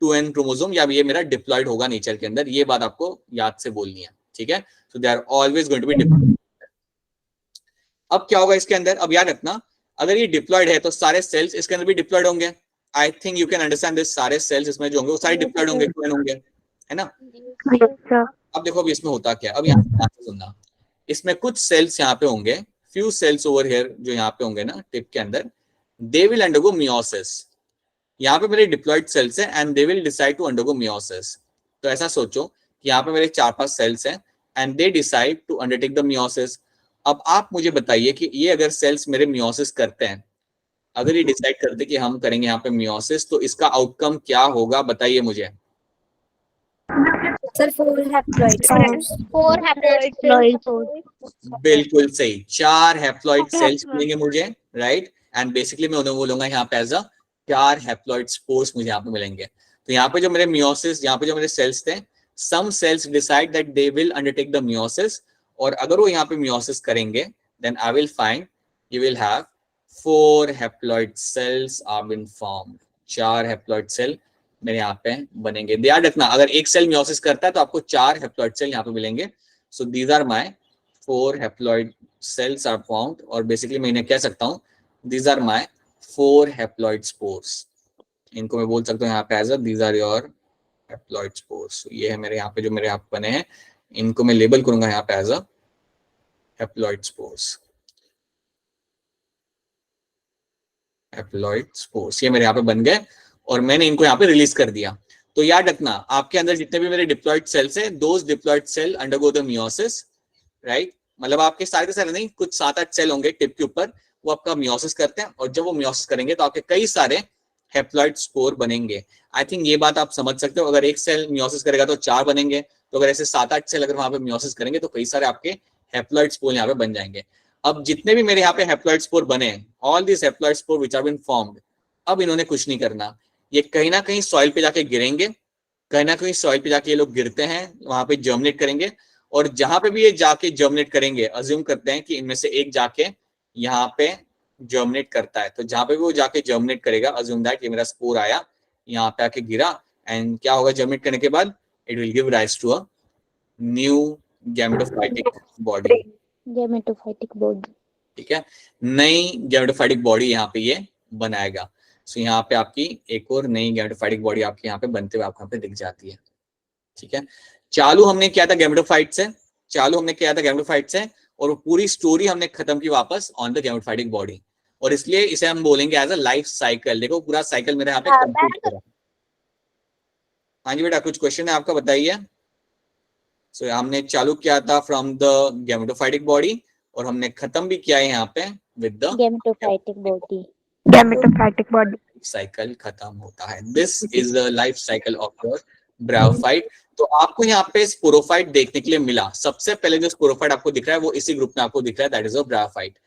2n chromosome, या ये मेरा डिप्लॉयड होगा नेचर के अंदर। ये बात आपको याद से बोलनी है, ठीक है। So they are always going to be diploid. अब क्या होगा इसके अंदर, अब याद रखना अगर ये डिप्लॉयड है तो सारे सेल्स इसके अंदर भी डिप्लॉयड होंगे। I think you can understand this, सारे सेल्स इसमें जो होंगे वो सारे डिप्लॉयड होंगे, 2n होंगे, है ना। अब देखो अभी इसमें होता क्या है, अब यहाँ से सुनना, इसमें कुछ सेल्स यहाँ पे होंगे, फ्यू सेल्स ओवर हियर जो यहाँ पे होंगे ना टिप के अंदर, दे विल अंडरगो मियोसिस। यहाँ पे मेरे डिप्लॉयड सेल्स हैं and they will decide to undergo meiosis. तो ऐसा सोचो कि यहाँ पे मेरे 4-5 सेल्स हैं and they decide to undertake the meiosis. अब आप मुझे बताइए कि ये अगर सेल्स मेरे मियोसिस करते हैं, अगर ये डिसाइड करते कि हम करेंगे यहाँ पे मियोसिस, तो इसका आउटकम क्या होगा बताइए मुझे। Sir, 4 haploid cells. 4 haploid cells. बिल्कुल सही, 4 हैप्लॉइड सेल्स मिलेंगे मुझे, राइट। एंड बेसिकली मैं उन्हें बोलूंगा यहाँ पे एज अ 4 हैप्लॉइड स्पोर्स मुझे यहाँ पे मिलेंगे। तो यहाँ पे जो मेरे मियोसिस, यहाँ पे जो मेरे सेल्स थे, some cells decide that they will undertake the meiosis, और अगर वो यहाँ पे मियोसिस करेंगे then I will find you will have 4 haploid cells are been formed. 4 haploid cell मेरे यहाँ पे बनेंगे। ध्यान रखना, अगर एक सेल मियोसिस करता है तो आपको 4 हैप्लॉइड सेल यहाँ पे मिलेंगे। So these are my 4 haploid cells are formed, और बेसिकली मैं इन्हें कह सकता हूँ these are my 4 haploid spores। इनको मैं बोल सकता हूँ यहाँ पे as these are your haploid spores। ये है मेरे यहाँ पे जो मेरे यहाँ पे बने हैं, इनको मैं लेबल करूंगा यहाँ पे as haploid spores। haploid spores ये मेरे यहाँ पे बन गए और मैंने इनको यहाँ पे रिलीज कर दिया। तो याद रखना, आपके अंदर जितने भी मेरे डिप्लॉयड सेल्स हैं, those diploid cell undergo the meiosis, right. मतलब आपके सारे के सारे नहीं, कुछ 7-8 सेल होंगे टिप के ऊपर, वो आपका मियोसिस करते हैं, और जब वो मियोसिस करेंगे तो आपके कई सारे हैप्लॉइड स्पोर बनेंगे। आई थिंक ये बात आप समझ सकते हो, अगर एक सेल मियोसिस करेगा तो 4 बनेंगे, तो अगर ऐसे 7-8 सेल अगर वहां पे मियोसिस करेंगे तो कई सारे आपके हैप्लॉइड स्पोर यहाँ पे बन जाएंगे। अब जितने भी मेरे यहाँ पे हैप्लॉइड स्पोर बने, all this haploid spore which are been formed, अब इन्होंने कुछ नहीं करना, ये कहीं ना कहीं सॉइल पे जाके गिरेंगे, कहीं ना कहीं सॉइल पे जाके ये लोग गिरते हैं, वहां पे जर्मिनेट करेंगे, और जहां पे भी ये जाके जर्मिनेट करेंगे, अज्यूम करते हैं कि इनमें से एक जाके यहाँ पे जर्मिनेट करता है, तो जहां पे भी वो जाके जर्मिनेट करेगा, अज्यूम दैट ये मेरा स्पोर आया, यहाँ पे आके गिरा, एंड क्या होगा जर्मिनेट करने के बाद, it will give rise to a new gametophytic body. Gametophytic body. ठीक है, नई गैमेटोफाइटिक बॉडी यहाँ पे ये बनाएगा। सो यहाँ पे आपकी एक और नई गैमेटोफाइटिक बॉडी आपके यहाँ पे बनते हुए आपको यहाँ पे दिख जाती है। ठीक है, चालू हमने किया था गैमेटोफाइट से, और पूरी स्टोरी हमने खत्म की वापस ऑन द गैमेटोफाइटिक बॉडी, और इसलिए इसे हम बोलेंगे एज अ लाइफ साइकिल। देखो पूरा साइकिल मेरे यहाँ पे कंप्लीट हो रहा है। हाँ जी बेटा, कुछ क्वेश्चन है आपका, बताइए। सो हमने चालू किया था फ्रॉम द गैमेटोफाइटिक बॉडी, और हमने खत्म भी किया है यहाँ पे with the Gametophytic body. Gametophytic body. Cycle खत्म होता है। This is the life cycle of your bryophyte. तो आपको यहाँ पे स्पोरोफाइट देखने के लिए मिला, सबसे पहले जो स्पोरोफाइट आपको दिख रहा है वो इसी ग्रुप में आपको दिख रहा है, दैट इज अ ब्रायोफाइट।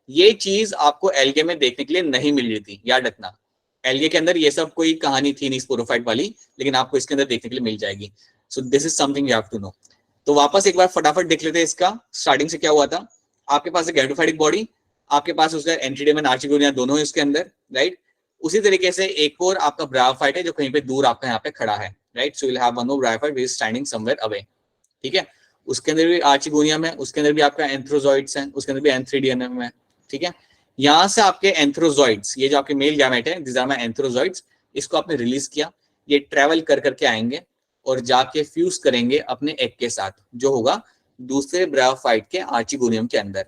ये चीज आपको एल्गे में देखने के लिए नहीं मिल रही थी, याद रखना। एल्गे के अंदर ये सब कोई कहानी थी नहीं स्पोरोफाइट वाली, लेकिन आपको इसके अंदर देखने के लिए मिल जाएगी। So this is something you have to know. तो वापस एक बार फटाफट देख लेते हैं इसका स्टार्टिंग से क्या हुआ था। आपके पास गैमेटोफाइटिक बॉडी, आपके पास उसका एंट्रीडेम एंड आर्चिगोनिया दोनों है उसके अंदर, राइट। उसी तरीके से एक और आपका ब्रायोफाइट है जो कहीं पे दूर आपका यहाँ पे खड़ा है, right. So you will have one more bryophyte which is standing somewhere away. ठीक है, उसके अंदर भी आर्चिगोनियम है, उसके अंदर भी आपका एंथ्रोजॉइड्स हैं, उसके अंदर भी एंथ्रीडियम है। ठीक है, यहाँ से आपके एंथ्रोजॉइड्स, ये जो आपके मेल गैमेट है, दिस आर माय एंथ्रोजॉइड्स, इसको आपने रिलीज किया, ये ट्रेवल कर करके आएंगे और जाके फ्यूज करेंगे अपने एग के साथ, जो होगा दूसरे ब्रायोफाइट के आर्चिगोनियम के अंदर।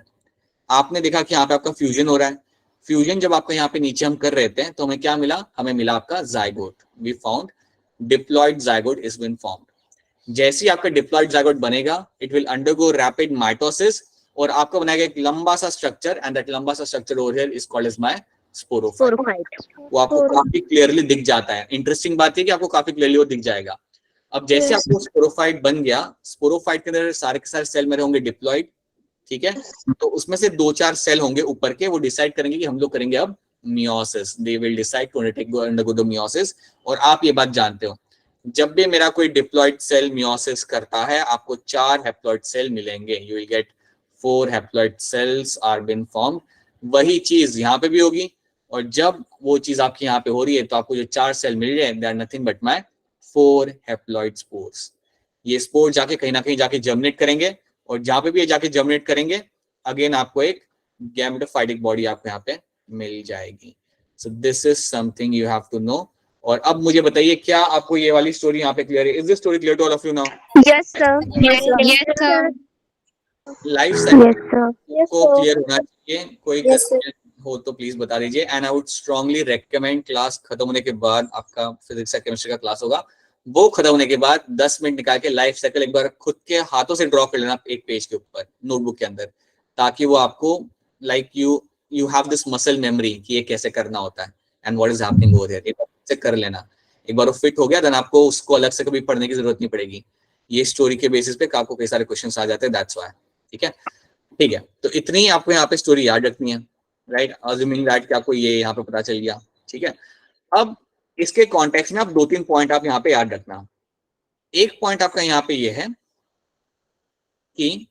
आपने देखा कि यहाँ पे आपका फ्यूजन हो रहा है। फ्यूजन जब आपका यहाँ पे नीचे हम कर रहे थे तो हमें क्या मिला, हमें मिला आपका zygote. We found diploid zygote is been formed. जैसे ही आपका डिप्लॉयड जाइगोट बनेगा, it will undergo rapid mitosis, और आपको बनाएगा एक लंबा सा स्ट्रक्चर, एंड दैट लंबा सा structure over here is called as my sporophyte. वो आपको काफी क्लियरली दिख जाता है। इंटरेस्टिंग बात है कि आपको काफी क्लियरली वो दिख जाएगा। अब जैसे आपको स्पोरोफाइट बन गया, स्पोरोफाइट के अंदर सारे के सारे सेल मेरे होंगे डिप्लॉयड। ठीक है, तो उसमें से 2-4 सेल होंगे ऊपर के, वो डिसाइड करेंगे कि हम लोग करेंगे अब meiosis. They will decide to undergo the meiosis. और आप ये बात जानते हो, जब भी मेरा कोई डिप्लॉयड सेल मियोसिस करता है, आपको 4 हैप्लॉयड सेल मिलेंगे। You will get 4 haploid cells are been formed. वही चीज यहाँ पे भी होगी, और जब वो चीज आपकी यहाँ पे हो रही है तो आपको जो 4 सेल मिल रहे हैं, they are nothing but my 4 haploid spores. ये स्पोर जाके कहीं ना कहीं जाके जर्मिनेट करेंगे, और जहां पे भी ये जाके जर्मिनेट करेंगे, अगेन आपको एक गैमेटोफाइटिक बॉडी आपको यहाँ पे मिल जाएगी। So this is something you have to know और अब मुझे बताइए क्या आपको ये वाली स्टोरी यहाँ पे क्लियर है? Is this story clear to all of you now? Yes, sir. Yes, sir. Life cycle Yes, sir. को क्लियर होना चाहिए, कोई कंफ्यूजन हो तो प्लीज बता दीजिए। And I would strongly recommend class खत्म होने के बाद, आपका फिजिक्स या केमिस्ट्री का क्लास होगा, वो खत्म होने के बाद 10 मिनट निकाल के लाइफ साइकिल एक बार खुद के हाथों से ड्रॉ कर लेना एक पेज के ऊपर, नोटबुक के अंदर, ताकि वो आपको like you have this muscle memory कि ये कैसे करना होता है and what is happening over here. एक बार से कर लेना, एक बार वो फिट हो गया देन आपको उसको अलग से कभी पढ़ने की जरूरत नहीं पड़ेगी। ये स्टोरी के बेसिस पे आपको कई सारे क्वेश्चंस आ जाते हैं, दैट्स व्हाई। ठीक है, ठीक है, तो इतनी आपको यहाँ पे स्टोरी याद रखनी है, राइट? अज्यूमिंग दैट कि आपको ये यहाँ पे पता चल गया। ठीक है, अब इसके कॉन्टेक्स्ट में आप 2-3 पॉइंट आप यहाँ पे याद रखना। एक पॉइंट आपका यहाँ पे ये है कि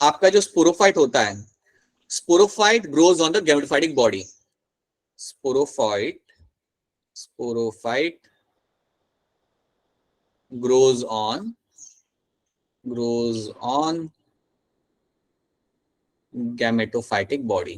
आपका जो स्पोरोफाइट होता है, sporophyte grows on the gametophytic body. Sporophyte grows on gametophytic body।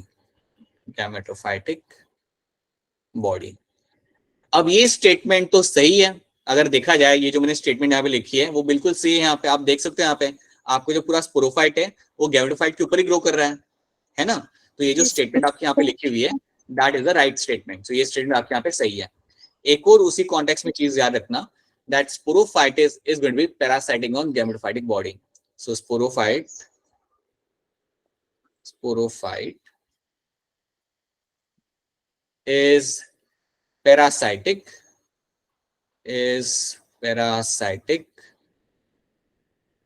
अब ये स्टेटमेंट तो सही है, अगर देखा जाए ये जो मैंने स्टेटमेंट यहाँ पे लिखी है वो बिल्कुल सही है। यहाँ पे आप देख सकते हैं, यहाँ पे आपको जो पूरा स्पोरोफाइट है वो गैमेटोफाइट के ऊपर ही ग्रो कर रहा है ना? तो ये जो स्टेटमेंट आपके यहाँ पे लिखी हुई है that is the right statement. So ये स्टेटमेंट आपके यहाँ पे सही है। एक और उसी कॉन्टेक्स्ट में चीज याद रखना, that sporophyte is going to be parasiting on gametophytic body. So sporophyte is parasitic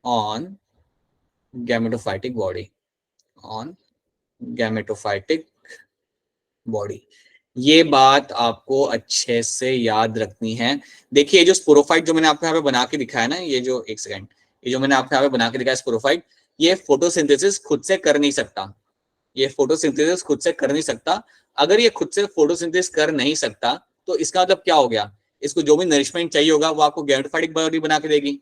on gametophytic body। ये बात आपको अच्छे से याद रखनी है। देखिए जो स्पोरोफाइट जो मैंने आपको यहाँ पे बना के दिखाया ना, ये जो एक सेकंड, ये जो मैंने आपको यहाँ पे बना के दिखाया स्पोरोफाइट, ये फोटोसिंथेसिस खुद से कर नहीं सकता। ये फोटोसिंथेसिस खुद से कर नहीं सकता। अगर ये खुद से फोटोसिंथेसिस कर नहीं सकता तो इसका मतलब क्या हो गया? इसको जो भी नरिशमेंट चाहिए होगा वो आपको गैमेटोफाइटिक बॉडी बना के देगी।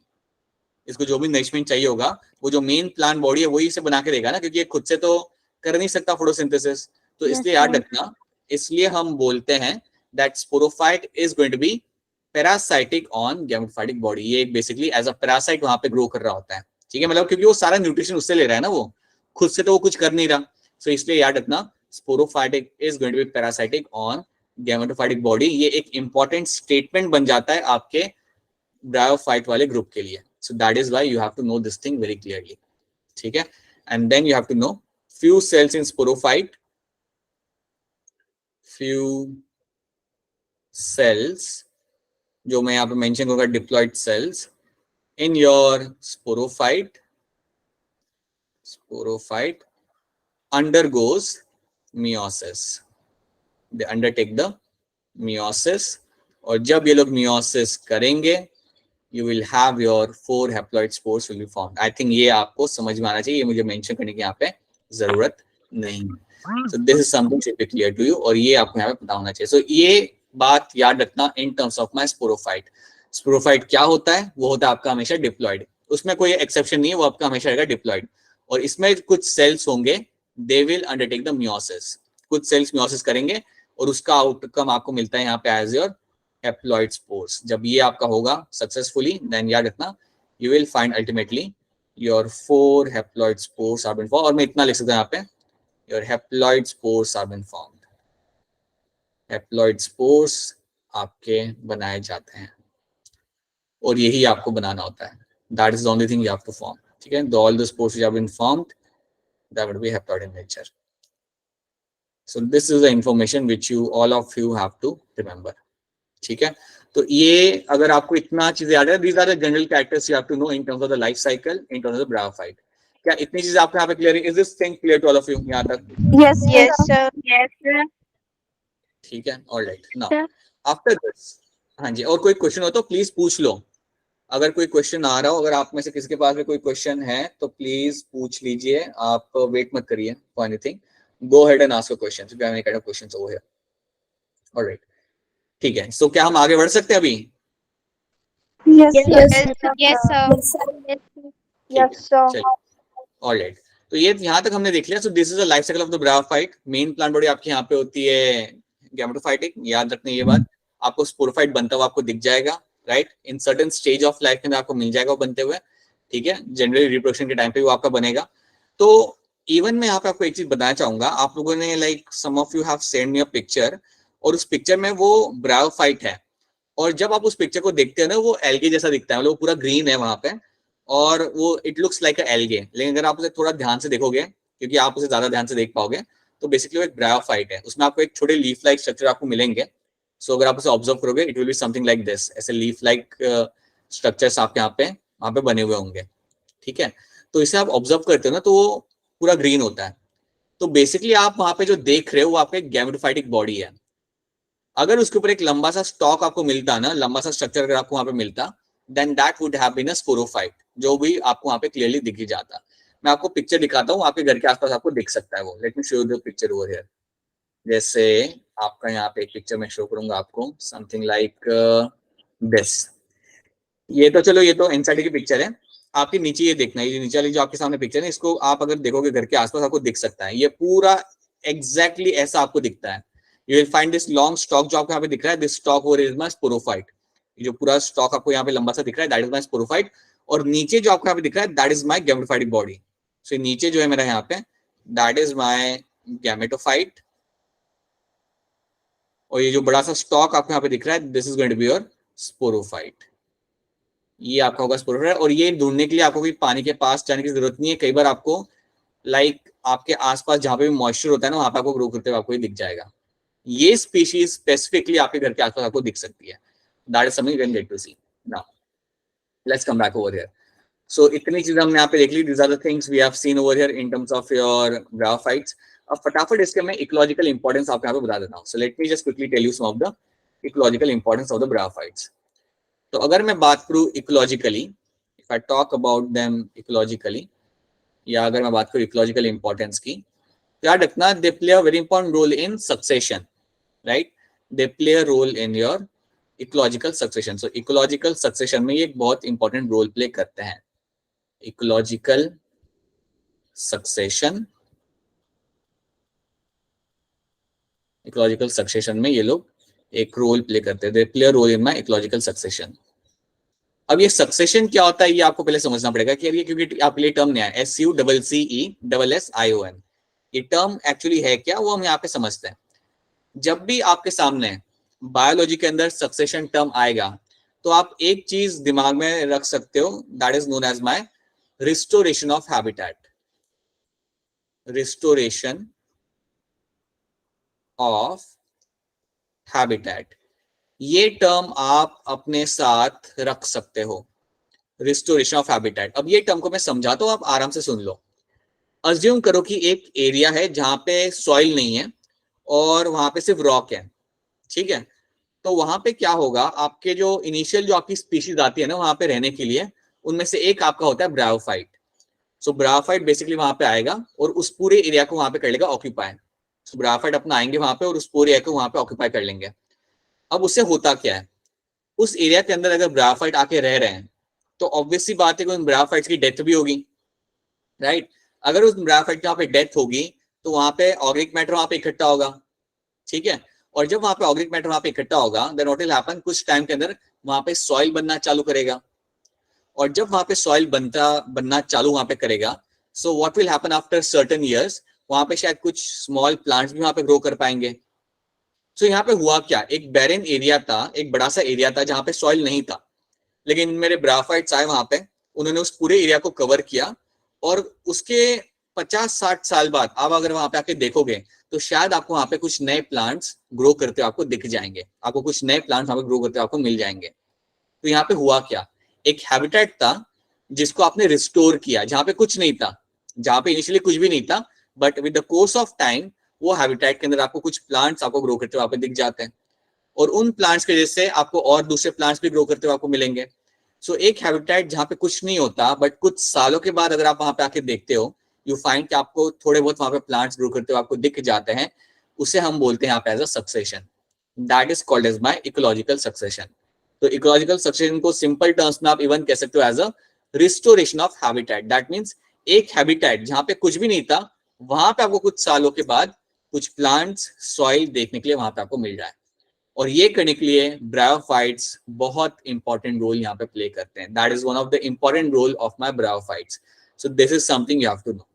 इसको जो भी नरिशमेंट चाहिए होगा वो जो मेन प्लांट बॉडी है वही इसे बना के देगा ना, क्योंकि ये खुद से तो कर नहीं सकता फोटोसिंथेसिस। तो इसलिए याद रखना, इसलिए हम बोलते हैं that sporophyte is going to be parasitic on gametophytic body. ये बेसिकली एज अ पैरासाइट वहां पे ग्रो कर रहा होता है। ठीक है, मतलब क्योंकि वो सारा न्यूट्रिशन उससे ले रहा है ना, वो खुद से तो वो कुछ कर नहीं रहा। सो इसलिए याद रखना sporophytic is going to be parasitic on gametophytic body. ये एक इंपॉर्टेंट स्टेटमेंट बन जाता है आपके ब्रायोफाइट वाले ग्रुप के लिए। So that is why you have to know this thing very clearly. ठीक है, and then you have to know few cells in sporophyte, few cells जो मैं यहाँ पे मेंशन करूंगा diploid cells in your sporophyte undergoes meiosis। they undertake the meiosis और जब ये लोग meiosis करेंगे you will have your 4 haploid spores will be formed। I think ये आपको समझ में आना चाहिए, ये मुझे मेंशन करने की यहाँ पे जरूरत नहीं है। So this is something should be clear to you और ये आपको यहाँ पे पता होना चाहिए। So ये बात याद रखना in terms of my sporophyte। Sporophyte क्या होता है? वो होता है आपका हमेशा डिप्लॉयड, उसमें कोई एक्सेप्शन नहीं है, वो आपका हमेशा रहेगा डिप्लॉयड। और इसमें कुछ सेल्स होंगे दे विल अंडरटेक द मियोसिस, कुछ सेल्स मियोसिस करेंगे और उसका आउटकम आपको मिलता है यहाँ पे एज योर हैप्लॉइड स्पोर्स। जब ये आपका होगा सक्सेसफुली देन याद रखना you will find ultimately your 4 haploid spores are been formed। और मैं इतना लिख सकता हूँ यहाँ पे your haploid spores are been formed। haploid spores आपके बनाए जाते हैं और यही आपको बनाना होता है। that is the only thing you have to form। ठीक है, all the spores which have been formed that would be haploid in nature। so this is the information which you all of you have to remember। ठीक है, तो ये अगर आपको इतना चीज याद है, these are the general characters you have to know in terms of the life cycle, in terms of the bryophyte। क्या इतनी चीजें आपको यहाँ पे क्लियर है? Is this thing clear to all of you यहाँ तक? Yes, sir. Yes, sir. ठीक है, all right। Now after this, हाँ जी, और कोई क्वेश्चन हो तो प्लीज पूछ लो। अगर कोई क्वेश्चन आ रहा हो, अगर आप में से किसी के पास में कोई क्वेश्चन है तो प्लीज पूछ लीजिए, आप वेट मत करिए for anything. Go ahead and ask your questions if you have any kind of questions over here. Alright, ठीक है, सो क्या हम आगे बढ़ सकते हैं अभी? Yes, Yes, sir. yes, sir. Yes, sir. Alright, तो ये यहाँ तक हमने देख लिया। सो this is the life cycle of the bryophyte. Main plant body आपकी यहाँ पे होती है गैमेटोफाइटिक, याद रखना ये बात। आपको स्पोरोफाइट बनता हुआ आपको दिख जाएगा, right. In certain stage of life के अंदर आपको मिल जाएगा वो बनते हुए, ठीक है। जनरली रिप्रोडक्शन के टाइम पे वो आपका बनेगा। तो इवन मैं यहाँ पे आपको एक चीज बताना चाहूंगा, आप लोगों ने like some of you have send me a picture, और उस पिक्चर में वो ब्रायोफाइट है, और जब आप उस पिक्चर को देखते हैं ना वो एल्गे जैसा दिखता है, मतलब वो पूरा ग्रीन है वहां पे, और वो it looks like a algae. लेकिन अगर आप उसे थोड़ा ध्यान से देखोगे, क्योंकि आप उसे ज्यादा ध्यान से देख पाओगे, तो बेसिकली वो एक ब्रायोफाइट है, उसमें आपको एक छोटे लीफ लाइक स्ट्रक्चर आपको मिलेंगे। सो अगर आप उसे ऑब्जर्व करोगे it will be something like this, ऐसे लीफ लाइक स्ट्रक्चर्स आपके यहाँ पे वहां पे बने हुए होंगे, ठीक है। तो इसे आप ऑब्जर्व करते हो ना तो वो पूरा ग्रीन होता है। तो बेसिकली आप वहां पे जो देख रहे हो वो आपका एक गैमेटोफाइटिक बॉडी है। अगर उसके ऊपर एक लंबा सा स्टॉक आपको मिलता ना, लंबा सा स्ट्रक्चर अगर आपको वहां पे मिलता, then that would have been a sporophyte, जो भी आपको वहां पे क्लियरली दिख ही जाता। मैं आपको पिक्चर दिखाता हूँ, आपके घर के आसपास आपको दिख सकता है वो। Let me show you the picture over here. जैसे आपका यहाँ पे एक पिक्चर मैं शो करूंगा आपको, समथिंग लाइक दिस। ये तो चलो ये तो इनसाइड की पिक्चर है, आपके नीचे ये देखना है, ये नीचे वाली जो आपके सामने पिक्चर है, इसको आप अगर देखोगे घर के आसपास आपको दिख सकता है, ये पूरा एग्जैक्टली ऐसा आपको दिखता है। You will find this long stock जो आपको यहाँ पे दिख रहा है, this stock over is my sporophyte. ये जो पूरा स्टॉक आपको यहाँ पे लंबा सा दिख रहा है दैट इज माय स्पोरोफाइट, और नीचे जो आपको यहाँ पे दिख रहा है that is my gametophytic body. So नीचे जो है मेरा यहाँ पे दैट इज माय गैमेटोफाइट, और ये जो बड़ा सा स्टॉक आपको यहाँ पे दिख रहा है this is going to be your sporophyte. ये आपका होगा स्पोरोफाइट, और ये ढूंढने के लिए आपको कोई पानी के पास जाने की जरूरत नहीं है। कई बार आपको लाइक आपके आसपास जहां पे भी मॉइस्चर होता है ना वहां पे आपको ग्रो करते हुए आपको ये दिख जाएगा। ये स्पीशीज स्पेसिफिकली आपके घर के आसपास आपको दिख सकती है। That is something you can get to see. Now let's come back over here. सो इतनी चीजें हमने यहाँ पे देख ली, these are the things we have seen over here in terms of your bryophytes. अब फटाफट इसके मैं इकोलॉजिकल इंपॉर्टेंस आपको यहाँ पे बता देता हूँ। So let me just quickly tell you some of the ecological importance of the bryophytes. तो अगर मैं बात करूँ ecologically, if I talk about them ecologically, या अगर मैं बात करूँ इकोलॉजिकल इंपॉर्टेंस की, याद रखना they play a very important role in succession, right. They play a role in your ecological succession. So ecological succession में ये एक बहुत इंपॉर्टेंट रोल प्ले करते हैं। इकोलॉजिकल सक्सेशन, इकोलॉजिकल सक्सेशन में ये लोग एक रोल प्ले करते हैं। They play a role in my ecological succession. अब ये सक्सेशन क्या होता है ये आपको पहले समझना पड़ेगा कि ये क्योंकि आपके लिए टर्म नया है, SUCCESSION। ये टर्म एक्चुअली है क्या वो हम यहाँ पे समझते हैं। जब भी आपके सामने बायोलॉजी के अंदर सक्सेशन टर्म आएगा तो आप एक चीज दिमाग में रख सकते हो, that is known as my restoration of habitat. Restoration of habitat, ये टर्म आप अपने साथ रख सकते हो, रिस्टोरेशन ऑफ हैबिटेट। अब ये टर्म को मैं समझाता हूं, आप आराम से सुन लो। अज्यूम करो कि एक एरिया है जहां पे सॉइल नहीं है और वहां पे सिर्फ रॉक है, ठीक है। तो वहां पे क्या होगा, आपके जो इनिशियल जो आपकी स्पीशीज आती है ना वहां पे रहने के लिए, उनमें से एक आपका होता है ब्रायोफाइट। सो ब्रायोफाइट बेसिकली वहां पे आएगा और उस पूरे एरिया को वहां पे कर लेगा ऑक्यूपाई। सो ब्रायोफाइट अपना आएंगे वहां पे और उस पूरे एरिया को वहां पे ऑक्यूपाई कर लेंगे। अब उससे होता क्या है, उस एरिया के अंदर अगर ब्रायोफाइट आके रह रहे हैं तो ऑब्वियस सी बात है कि उन ब्रायोफाइट्स की डेथ भी होगी, राइट। अगर उस ब्रायोफाइट की वहां पे डेथ होगी तो वहां पे ऑर्गेनिक मैटर वहां पे इकट्ठा होगा, ठीक है। और जब वहां पे ऑर्गेनिक मैटर वहां पे इकट्ठा होगा देन व्हाट विल हैपन, कुछ टाइम के अंदर वहां पे सॉइल बनना चालू करेगा। और जब वहां पे सॉइल बनना चालू वहां पे करेगा, so what will happen after certain years, वहां पे शायद कुछ स्मॉल प्लांट्स भी वहां पे ग्रो कर पाएंगे। सो यहाँ पे हुआ क्या, एक बैरन एरिया था, एक बड़ा सा एरिया था जहां पे सॉइल नहीं था, लेकिन मेरे ब्रायोफाइट्स आए वहां पे, उन्होंने उस पूरे एरिया को कवर किया। और उसके 50-60 साल बाद आप अगर वहां पे आके देखोगे तो शायद आपको वहां पे कुछ नए प्लांट्स ग्रो करते आपको दिख जाएंगे, आपको कुछ नए प्लांट्स वहां पे ग्रो करते आपको मिल जाएंगे। तो यहाँ पे हुआ क्या, एक हैबिटेट था जिसको आपने रिस्टोर किया, जहां पे कुछ नहीं था, जहां पे इनिशियली कुछ भी नहीं था, but with the course of time वो हैबिटेट के अंदर आपको कुछ प्लांट्स आपको ग्रो करते हुए वहां पे दिख जाते हैं, और उन प्लांट्स की वजह से आपको और दूसरे प्लांट्स भी ग्रो करते हुए आपको मिलेंगे। सो एक हैबिटेट जहां पे कुछ नहीं होता बट कुछ सालों के बाद अगर आप वहां पे आके देखते हो, यू फाइंड कि आपको थोड़े बहुत वहां पे प्लांट्स ग्रो करते हुए आपको दिख जाते हैं, उसे हम बोलते हैं यहाँ पे as a succession. That is called as my ecological succession. तो इकोलॉजिकल सक्सेशन को सिंपल टर्म्स में आप इवन कह सकते हो as a restoration of habitat. That means एक हैबिटेट जहां पे कुछ भी नहीं था, वहां पे आपको कुछ सालों के बाद कुछ प्लांट्स, सॉइल देखने के लिए वहां पे आपको मिल रहा है। और ये करने के लिए ब्रायोफाइट्स बहुत इंपॉर्टेंट रोल यहाँ पे प्ले करते हैं. That is one of the important role of my bryophytes. So this is something you have to know.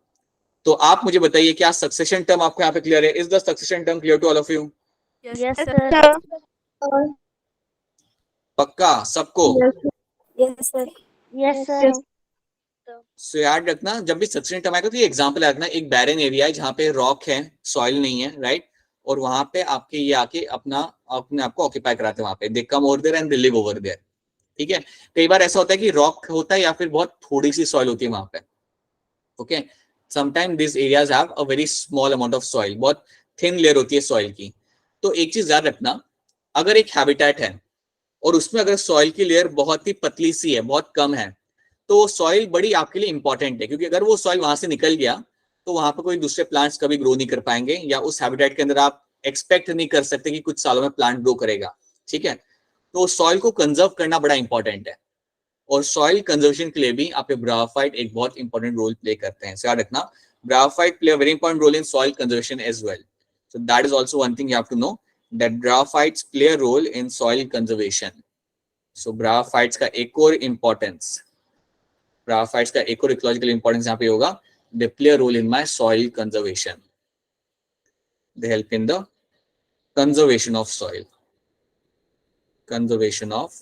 तो आप मुझे बताइए क्या सक्सेशन टर्म आपको यहाँ पे क्लियर है? Is the succession term clear to all of you? Yes, sir. पक्का सबको? Yes, sir. Yes, sir. सो याद रखना जब भी सक्सेशन टर्म आएगा तो ये एग्जांपल रखना, एक बैरन एरिया है जहाँ पे रॉक है, सॉइल नहीं है, राइट? और वहां पे आपके ये आके अपने आप को ऑक्यूपाई कराते हैं वहां पे. They come over there and they live over there. ठीक है. कई बार ऐसा होता है कि रॉक होता है या फिर बहुत थोड़ी सी सॉइल होती है वहां पे. Okay. Sometime this areas have a very small amount of soil, बहुत थिन लेयर होती है सॉइल की. तो एक चीज याद रखना, अगर एक हैबिटेट है और उसमें अगर सॉइल की लेयर बहुत ही पतली सी है, बहुत कम है, तो सॉइल बड़ी आपके लिए इंपॉर्टेंट है. क्योंकि अगर वो सॉइल वहां से निकल गया तो वहां पर कोई दूसरे प्लांट्स कभी ग्रो नहीं कर पाएंगे, या उस हैबिटेट के अंदर आप एक्सपेक्ट नहीं कर सकते कि कुछ सालों में प्लांट ग्रो करेगा. ठीक है. तो सॉइल को कंजर्व करना बड़ा इंपॉर्टेंट है, और सॉइल कंजर्वेशन के लिए भी आपके ब्रायोफाइट एक बहुत इंपॉर्टेंट रोल प्ले करते हैं. याद रखना, bryophyte play a very important role in soil conservation as well. So that is also one thing you have to know, that bryophytes play a role in soil conservation. So bryophytes का एक और importance, bryophytes का एक और ecological importance यहाँ पे होगा, they play a role in my soil conservation. They help in the conservation of soil. Conservation of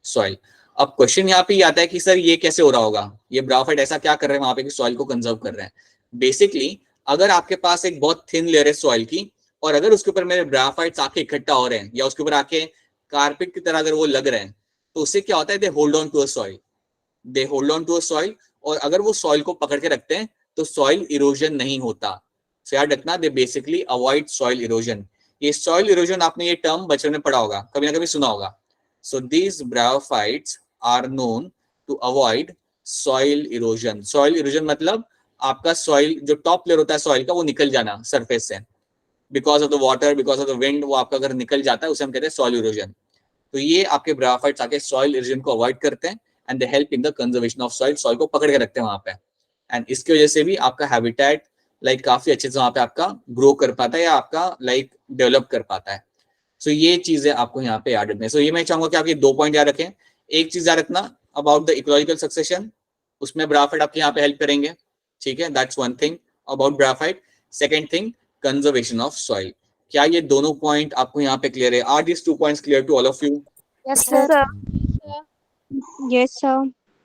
soil. अब क्वेश्चन यहाँ पे ये आता है कि सर ये कैसे हो रहा होगा, ये ब्रायोफाइट ऐसा क्या कर रहे हैं वहां पे कि सॉइल को कंजर्व कर रहे हैं. बेसिकली अगर आपके पास एक बहुत थिन लेयर है सॉइल की, और अगर उसके ऊपर मेरे ब्रायोफाइट्स आके इकट्ठा हो रहे हैं या उसके ऊपर आके कारपेट की तरह अगर वो लग रहे हैं, तो उससे क्या होता है, they hold on to a soil. They hold on to a soil, और अगर वो सॉइल को पकड़ के रखते हैं तो सॉइल इरोजन नहीं होता. सो याद रखना, they basically avoid soil erosion. ये सॉइल इरोजन आपने ये टर्म बचपन में पढ़ा होगा, कभी ना कभी सुना होगा. So these bryophytes are known to avoid soil erosion. Soil erosion मतलब आपका सॉइल जो टॉप लेयर होता है सॉइल का, वो निकल जाना सरफेस से, because of the water, because of the wind, वो आपका अगर निकल जाता है उसे हम कहते हैं सॉइल इरोजन. तो ये आपके ब्रायोफाइट्स आके सॉइल इरोजन को अवॉइड करते हैं, and they help in the conservation of soil. Soil को पकड़ के रखते हैं वहां पे, एंड इसकी वजह से भी आपका हैबिटेट लाइक काफी अच्छे से वहां पे आपका ग्रो कर पाता है, या आपका लाइक डेवलप कर पाता है. सो ये चीजें आपको यहाँ पे याद रखनी है. सो ये मैं चाहूंगा कि आप ये 2 पॉइंट याद रखें. एक चीज याद रखना अबाउट द इकोलॉजिकल सक्सेशन, उसमें ब्रायोफाइट आपके यहाँ पे हेल्प करेंगे. ठीक है, that's one thing about bryophyte. Second thing, conservation of soil. क्या ये दोनों पॉइंट आपको यहाँ पे क्लियर है? Are this 2 points clear to all of you? Yes, Yes, sir. sir. Yes, sir.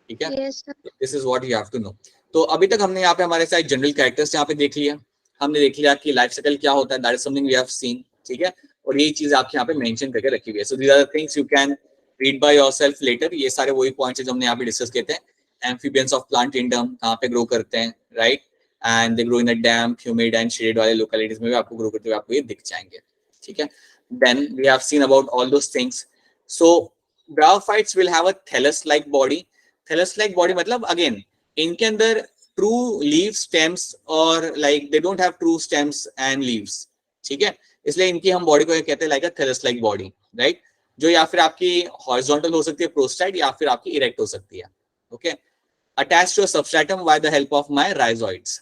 ठीक है. Yes, sir. This is what you have to know. तो अभी तक हमने यहाँ पे हमारे साथ जनरल कैरेक्टर्स यहाँ पे देख लिया, हमने देख लिया कि लाइफ साइकिल क्या होता है, that is something we have seen. ठीक है, और यही चीज आपके यहाँ पे मेंशन करके रखी हुई है. So these are the things you can read by yourself later. ये सारे वही पॉइंट्स हैं जो हमने यहाँ पे डिस्कस किए थे. एम्फीबियंस ऑफ प्लांट किंगडम कहाँ पे ग्रो करते हैं, right? And they grow in the damp, humid and shaded वाले लोकेलिटीज में भी आपको ग्रो करते हुए आपको ये दिख जाएंगे. ठीक है, then we have seen about all those things. So bryophytes will have a thallus like body. Thallus like body मतलब अगेन इनके अंदर ट्रू लीव स्टेम्स और like they don't have true stems and leaves. ठीक है, इसलिए इनकी हम body को कहते हैं like a thallus like body, right? जो या फिर आपकी हॉरिजॉन्टल हो सकती है प्रोस्टाइड, या फिर आपकी इरेक्ट हो सकती है. Okay, attach to substratum by the help of my rhizoids.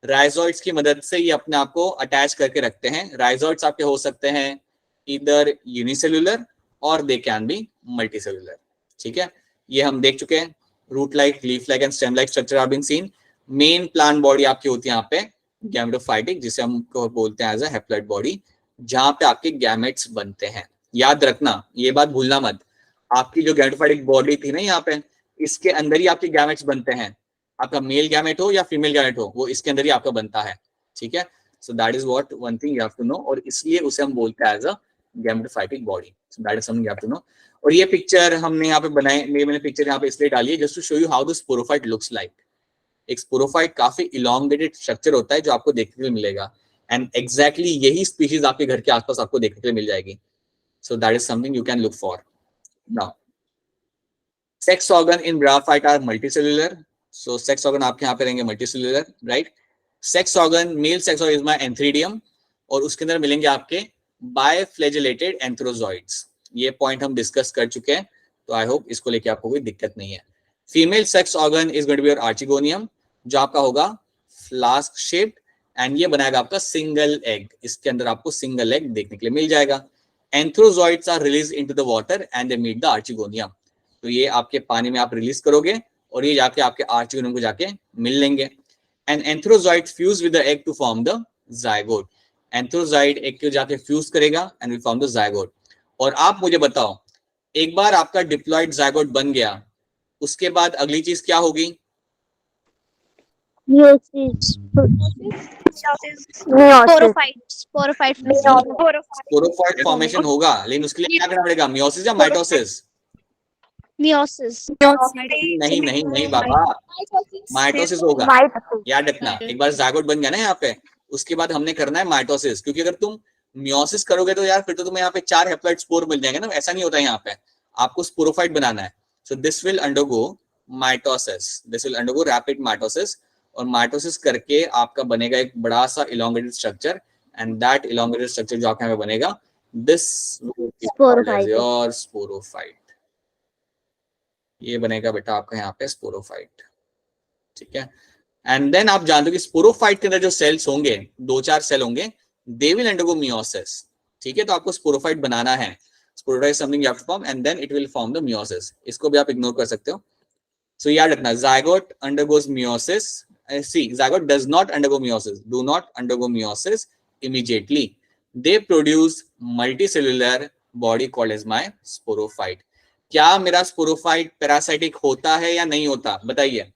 Rhizoids की मदद से ये अपने आप को अटैच करके रखते हैं. राइजोइड्स आपके हो सकते हैं इधर यूनिसेल्युलर और दे कैन बी मल्टीसेल्युलर. ठीक है, ये हम देख चुके हैं. Root like, leaf like and stem like structure are been seen. Main plant body आपकी होती है यहाँ पे गैमेटोफाइटिक, जिसे हम बोलते हैं एज अ हैप्लॉइड बॉडी, जहां पे आपके गैमेट्स बनते हैं. याद रखना, ये बात भूलना मत, आपकी जो गैमेटोफाइटिक बॉडी थी ना यहाँ पे, इसके अंदर ही आपके गैमेट्स बनते हैं. आपका मेल गैमेट हो या फीमेल गैमेट हो, वो इसके अंदर ही आपका बनता है. ठीक है, so that is what one thing you have to know, और इसलिए उसे हम बोलते हैं as a gametophytic body. So that is something you have to know. और ये पिक्चर हमने यहाँ पे बनाए, मैंने पिक्चर यहाँ पे इसलिए डाली है just to show you how the sporophyte looks like. एक स्पोरोफाइट काफी इलॉन्गेटेड स्ट्रक्चर होता है जो आपको देखने के लिए मिलेगा, एंड एग्जैक्टली यही स्पीशीज आपके घर के आसपास आपको देखने के लिए मिल जाएगी. So that is something you can look for. Now sex organ in bryophyte are multicellular. So sex organ आपके यहाँ पे रहेंगे multicellular, right? Sex organ, male sex organ is my antheridium, और उसके अंदर मिलेंगे आपके बायफ्लैजेलेटेड एंथ्रोजॉइड्स. ये पॉइंट हम डिस्कस कर चुके हैं, तो आई होप इसको लेके आपको कोई दिक्कत नहीं है. Female sex organ is going to be your archegonium, जो आपका होगा फ्लास्क शेप्ड, एंड ये बनाएगा आपका सिंगल एग. इसके अंदर आपको सिंगल एग देखने के लिए मिल जाएगा. Antherozoids are release into the water and they meet the archegonium. तो ये आपके पानी में आप रिलीज करोगे और ये जाके आपके आर्चिगोनियम को जाके मिल लेंगे। And antherozoid fuse with the egg to form the zygote. Antherozoid egg को जाके फ्यूज करेगा and will form the zygote. और आप मुझे बताओ, एक बार आपका डिप्लॉइड जायगोट बन गया, उसके बाद अगली चीज क्या होगी? Meiosis. Sporophyte. स्पोरोफाइट फॉर्मेशन होगा, लेकिन उसके लिए क्या करना पड़ेगा? मियोसिस या माइटोसिस? Meiosis. नहीं नहीं नहीं बाबा, माइटोसिस होगा। याद रखना, एक बार जायगोट बन गया ना यहाँ पे, उसके बाद हमने करना है माइटोसिस। क्योंकि अगर तुम मियोसिस करोगे तो यार फिर तो तुम्हें यहाँ पे 4 हैप्लॉइड स्पोर मिल जाएंगे ना, ऐसा नहीं होता है यहाँ पे। आपको स्पोरोफाइट बनाना है। So this will undergo mitosis, this will undergo rapid mitosis. और माइटोसिस करके आपका बनेगा एक बड़ा सा elongated structure, and that elongated structure जो आपके यहाँ पे बनेगा, दिस योर स्पोरोफाइट। ये बनेगा बेटा आपका यहाँ पे स्पोरोफाइट, ठीक है। एंड देन आप जानते हो कि स्पोरोफाइट के अंदर जो सेल्स होंगे, 2-4 सेल होंगे, दे विल अंडरगो मियोसिस, ठीक है। तो आपको स्पोरोफाइट बनाना है। Sporophyte something you have to form and then it will form the meiosis. इसको भी आप इग्नोर कर सकते हो। सो याद रखना, zygote undergoes meiosis. See, zygote does not undergo meiosis, do not undergo meiosis immediately. They produce multicellular body called as my sporophyte. क्या मेरा स्पोरोफाइट पैरासाइटिक होता है या नहीं होता? बताइए।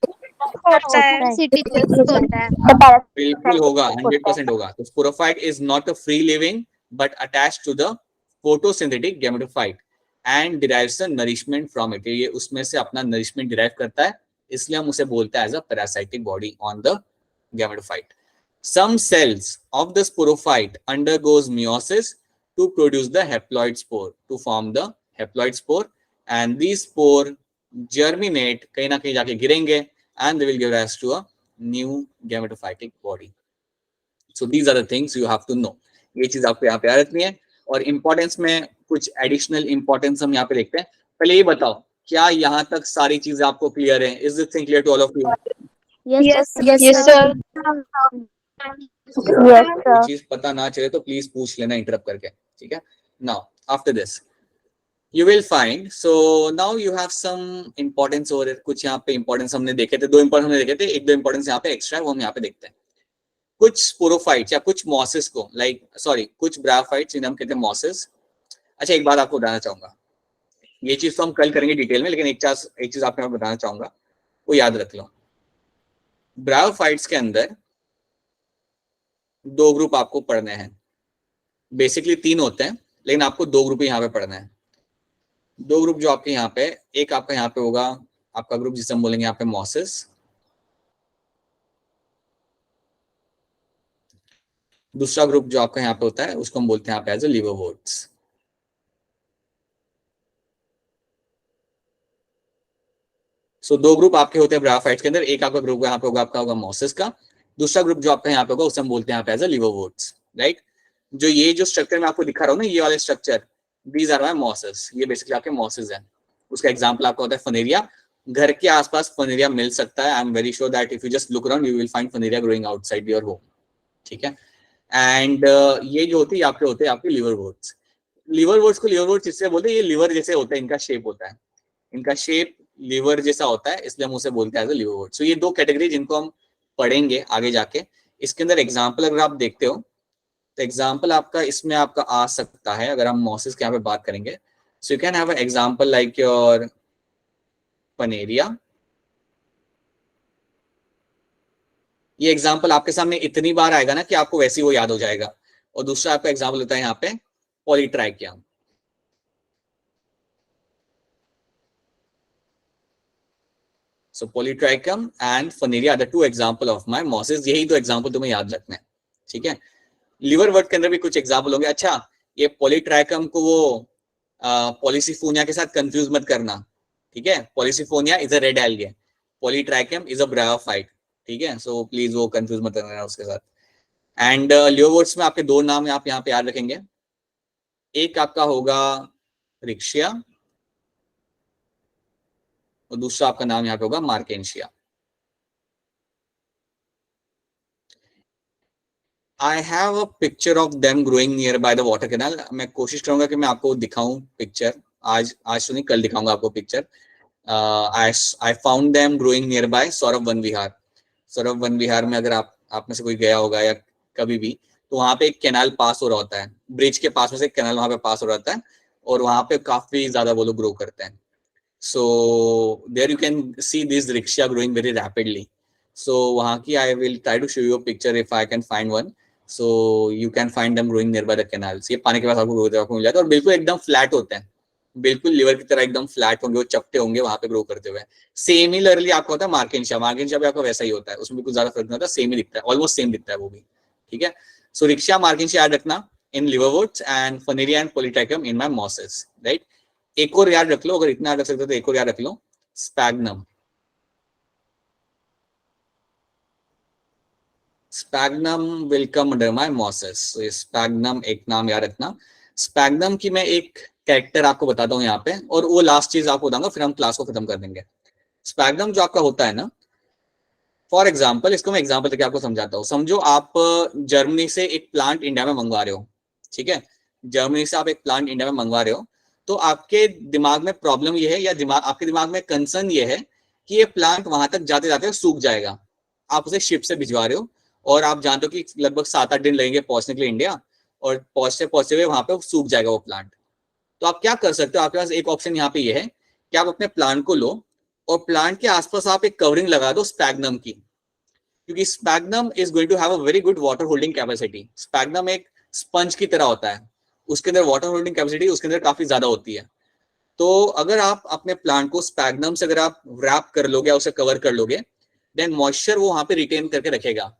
बिल्कुल होगा, 100% होगा। तो sporophyte is not a free living but attached to the photosynthetic gametophyte and derives the nourishment from it. ये उसमें से अपना नरिशमेंट डिराइव करता है, इसलिए हम उसे बोलते हैं as a parasitic body on the gametophyte. Some cells of the sporophyte undergoes meiosis to produce the haploid spore, to form the haploid spore, and these spore germinate, कहीं ना कहीं जाके गिरेंगे, and they will give rise to a new gametophytic body. So these are the things you have to know. ये चीज आपको यहाँ पे याद रखनी है। और इंपॉर्टेंस में कुछ एडिशनल इंपॉर्टेंस हम यहाँ पे देखते हैं। पहले ये बताओ, क्या यहाँ तक सारी चीजें आपको क्लियर है? Is this thing clear to all of you? कोई चीज पता ना चले तो प्लीज पूछ लेना इंटरप्ट करके, ठीक है। Now after this you will find, so now you have some importance over it. कुछ यहाँ पे इंपॉर्टेंस हमने देखे थे, 2 इंपॉर्टेंस हमने देखे थे, एक 2 इंपॉर्टेंस यहाँ पे एक्स्ट्रा है, वो हम यहाँ पे देखते हैं। कुछ स्पोरोफाइट्स या कुछ मॉसिस को कुछ ब्रायोफाइट्स जिन्हें हम कहते हैं मॉसिस। अच्छा, एक बात आपको बताना चाहूंगा, ये चीज तो हम कल करेंगे डिटेल में, लेकिन एक चीज आपको मैं बताना चाहूंगा, वो याद रख लो। ब्रायोफाइट्स के अंदर 2 ग्रुप आपको पढ़ने हैं। बेसिकली 3 होते हैं, लेकिन आपको 2 ग्रुप यहाँ पे पढ़ना है। 2 ग्रुप जो आपके यहाँ पे, एक आपका यहाँ पे होगा आपका ग्रुप जिसे हम बोलेंगे यहाँ पे मॉसिस। दूसरा ग्रुप जो आपका यहाँ पे होता है उसको हम बोलते हैं यहाँ पे एज ए लिवरवोर्ट्स। सो 2 ग्रुप आपके होते हैं ब्रायोफाइट्स के अंदर। एक आपका ग्रुप यहाँ पे होगा, आपका होगा मॉसिस का। दूसरा ग्रुप जो आपका यहाँ पे होगा उसे हम बोलते हैं यहाँ पे एज ए लिवरवोर्ट्स, राइट। जो ये जो स्ट्रक्चर मैं आपको दिखा रहा हूँ ना, ये वाले structure, these are my mosses. ये बेसिकली आपके मॉसिस है। उसका एग्जाम्पल आपका होता है फनेरिया। घर के आसपास फनेरिया मिल सकता है। I am very sure that if you just look around you will find Funaria growing outside your home, ठीक है। एंड ये जो होती है आपके होते हैं आपके लिवरवोर्ट्स। लिवरवोर्ट्स को लिवरवोर्ट्स इससे बोलते हैं, ये लिवर जैसे होता है, इनका शेप होता है, इनका शेप लिवर जैसा होता है, इसलिए हम उसे बोलते हैं एज अ लिवरवोर्ट। सो ये 2 कैटेगरी जिनको हम पढ़ेंगे आगे जाके। इसके अंदर एग्जाम्पल अगर आप देखते हो तो एग्जाम्पल आपका इसमें आपका आ सकता है, अगर हम मॉसिस के यहाँ पे बात करेंगे। So you can have an example like your Funaria. ये एग्जाम्पल आपके सामने इतनी बार आएगा ना कि आपको वैसे ही वो याद हो जाएगा। और दूसरा आपका एग्जाम्पल होता है यहाँ पे Polytrichum. So Polytrichum and Funaria are the 2 example of my mosses. यही 2 एग्जाम्पल तुम्हें याद रखना है, ठीक है। लिवर वर्ड के अंदर भी कुछ एग्जाम्पल होंगे। अच्छा, ये पॉलीट्राइकम को वो पॉलीसिफोनिया के साथ कंफ्यूज मत करना, ठीक है। Polysiphonia is a red algae, Polytrichum is a bryophyte, ठीक है। सो प्लीज वो कंफ्यूज मत करना उसके साथ। एंड लिवरवोर्ट्स में आपके 2 नाम आप यहाँ पे याद रखेंगे। एक आपका होगा रिक्शिया और दूसरा आपका नाम यहाँ पे होगा Marchantia. I have a picture of them growing near by the water canal. मैं कोशिश करूंगा कि मैं आपको दिखाऊं पिक्चर. आज तो नहीं, कल दिखाऊंगा आपको picture. I found them growing near by Saurabh Van Vihar. Saurabh Van Vihar में अगर आप में से कोई गया होगा या कभी भी, तो वहां पे एक कैनाल पास हो रहा होता है. ब्रिज के पास में से एक कैनाल वहां पे पास हो रहा होता है और वहां पे काफी ज्यादा वो लोग ग्रो करते हैं. So there you can see this rickshaw growing very rapidly. So वहाँ की I will try to show you a picture if I can find one. So you can find them growing nearby the canals. ये पानी के पास आपको grow मिल जाता है और बिल्कुल एकदम फ्लैट होते हैं. बिल्कुल लिवर की तरह एकदम फ्लैट होंगे, वो चपटे होंगे वहां पे ग्रो करते हुए. सिमिलरली आपको होता है मार्केंशिया. मार्केंशिया भी आपको वैसा ही होता है, उसमें कुछ ज्यादा फर्क नहीं होता, सेम ही दिखता है, ऑलमोस्ट सेम दिखता है वो भी. ठीक है. सो रिक्शा मार्केंशिया याद रखना in liverworts and Funaria and Polytrichum in my mosses. Right. एक और याद रख लो, अगर इतना याद रख सकते हो तो एक और याद रख लो, sphagnum. Sphagnum will come under my mosses. Sphagnum एक नाम याद रखना. स्पैग्नम की मैं एक कैरेक्टर आपको बताता हूँ यहाँ पे, और वो लास्ट चीज आपको बताऊंगा, फिर हम क्लास को खत्म कर देंगे. स्पैग्नम जो आपका होता है ना, फॉर एग्जाम्पल, इसको मैं एग्जाम्पल देके आपको समझाता हूँ. समझो आप जर्मनी से एक प्लांट इंडिया में मंगवा रहे हो. ठीक है. जर्मनी से आप एक प्लांट इंडिया में मंगवा रहे हो, तो आपके दिमाग में प्रॉब्लम ये है, या आपके दिमाग में कंसर्न ये है कि ये प्लांट वहां तक जाते जाते सूख जाएगा. आप उसे शिप से भिजवा रहे हो और आप जानते हो कि लगभग 7-8 दिन लगेंगे पहुंचने के लिए इंडिया, और पहुंचते हुए वहां पे सूख जाएगा वो प्लांट. तो आप क्या कर सकते हो, आपके पास एक ऑप्शन यहाँ पे ये है कि आप अपने प्लांट को लो और प्लांट के आसपास आप एक कवरिंग लगा दो स्पैग्नम की, क्योंकि sphagnum is going to have a very good water holding capacity. Sphagnum एक स्पंज की तरह होता है, उसके अंदर वाटर होल्डिंग कैपेसिटी उसके अंदर काफी ज्यादा होती है. तो अगर आप अपने प्लांट को स्पैग्नम से अगर आप रैप कर लोगे या उसे कवर कर लोगे, देन मॉइस्चर वो वहां पे रिटेन करके रखेगा.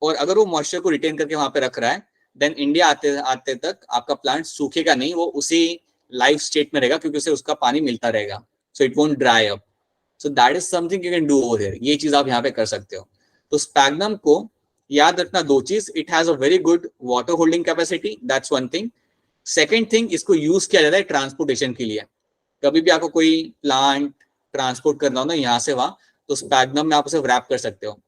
और अगर वो मॉइस्चर को रिटेन करके वहां पे रख रहा है, देन इंडिया आते आते तक आपका प्लांट सूखेगा नहीं, वो उसी लाइफ स्टेट में रहेगा, क्योंकि उसे उसका पानी मिलता रहेगा. So it won't dry up. So that is something you can do over here. ये चीज आप यहाँ पे कर सकते हो. तो स्पैग्नम को याद रखना दो चीज. It has a very good water holding capacity, that's one thing. Second thing, इसको यूज किया जाता है ट्रांसपोर्टेशन के लिए. कभी भी आपको कोई प्लांट ट्रांसपोर्ट करना हो ना यहाँ से वहां, तो स्पैग्नम में आप उसे रैप कर सकते हो.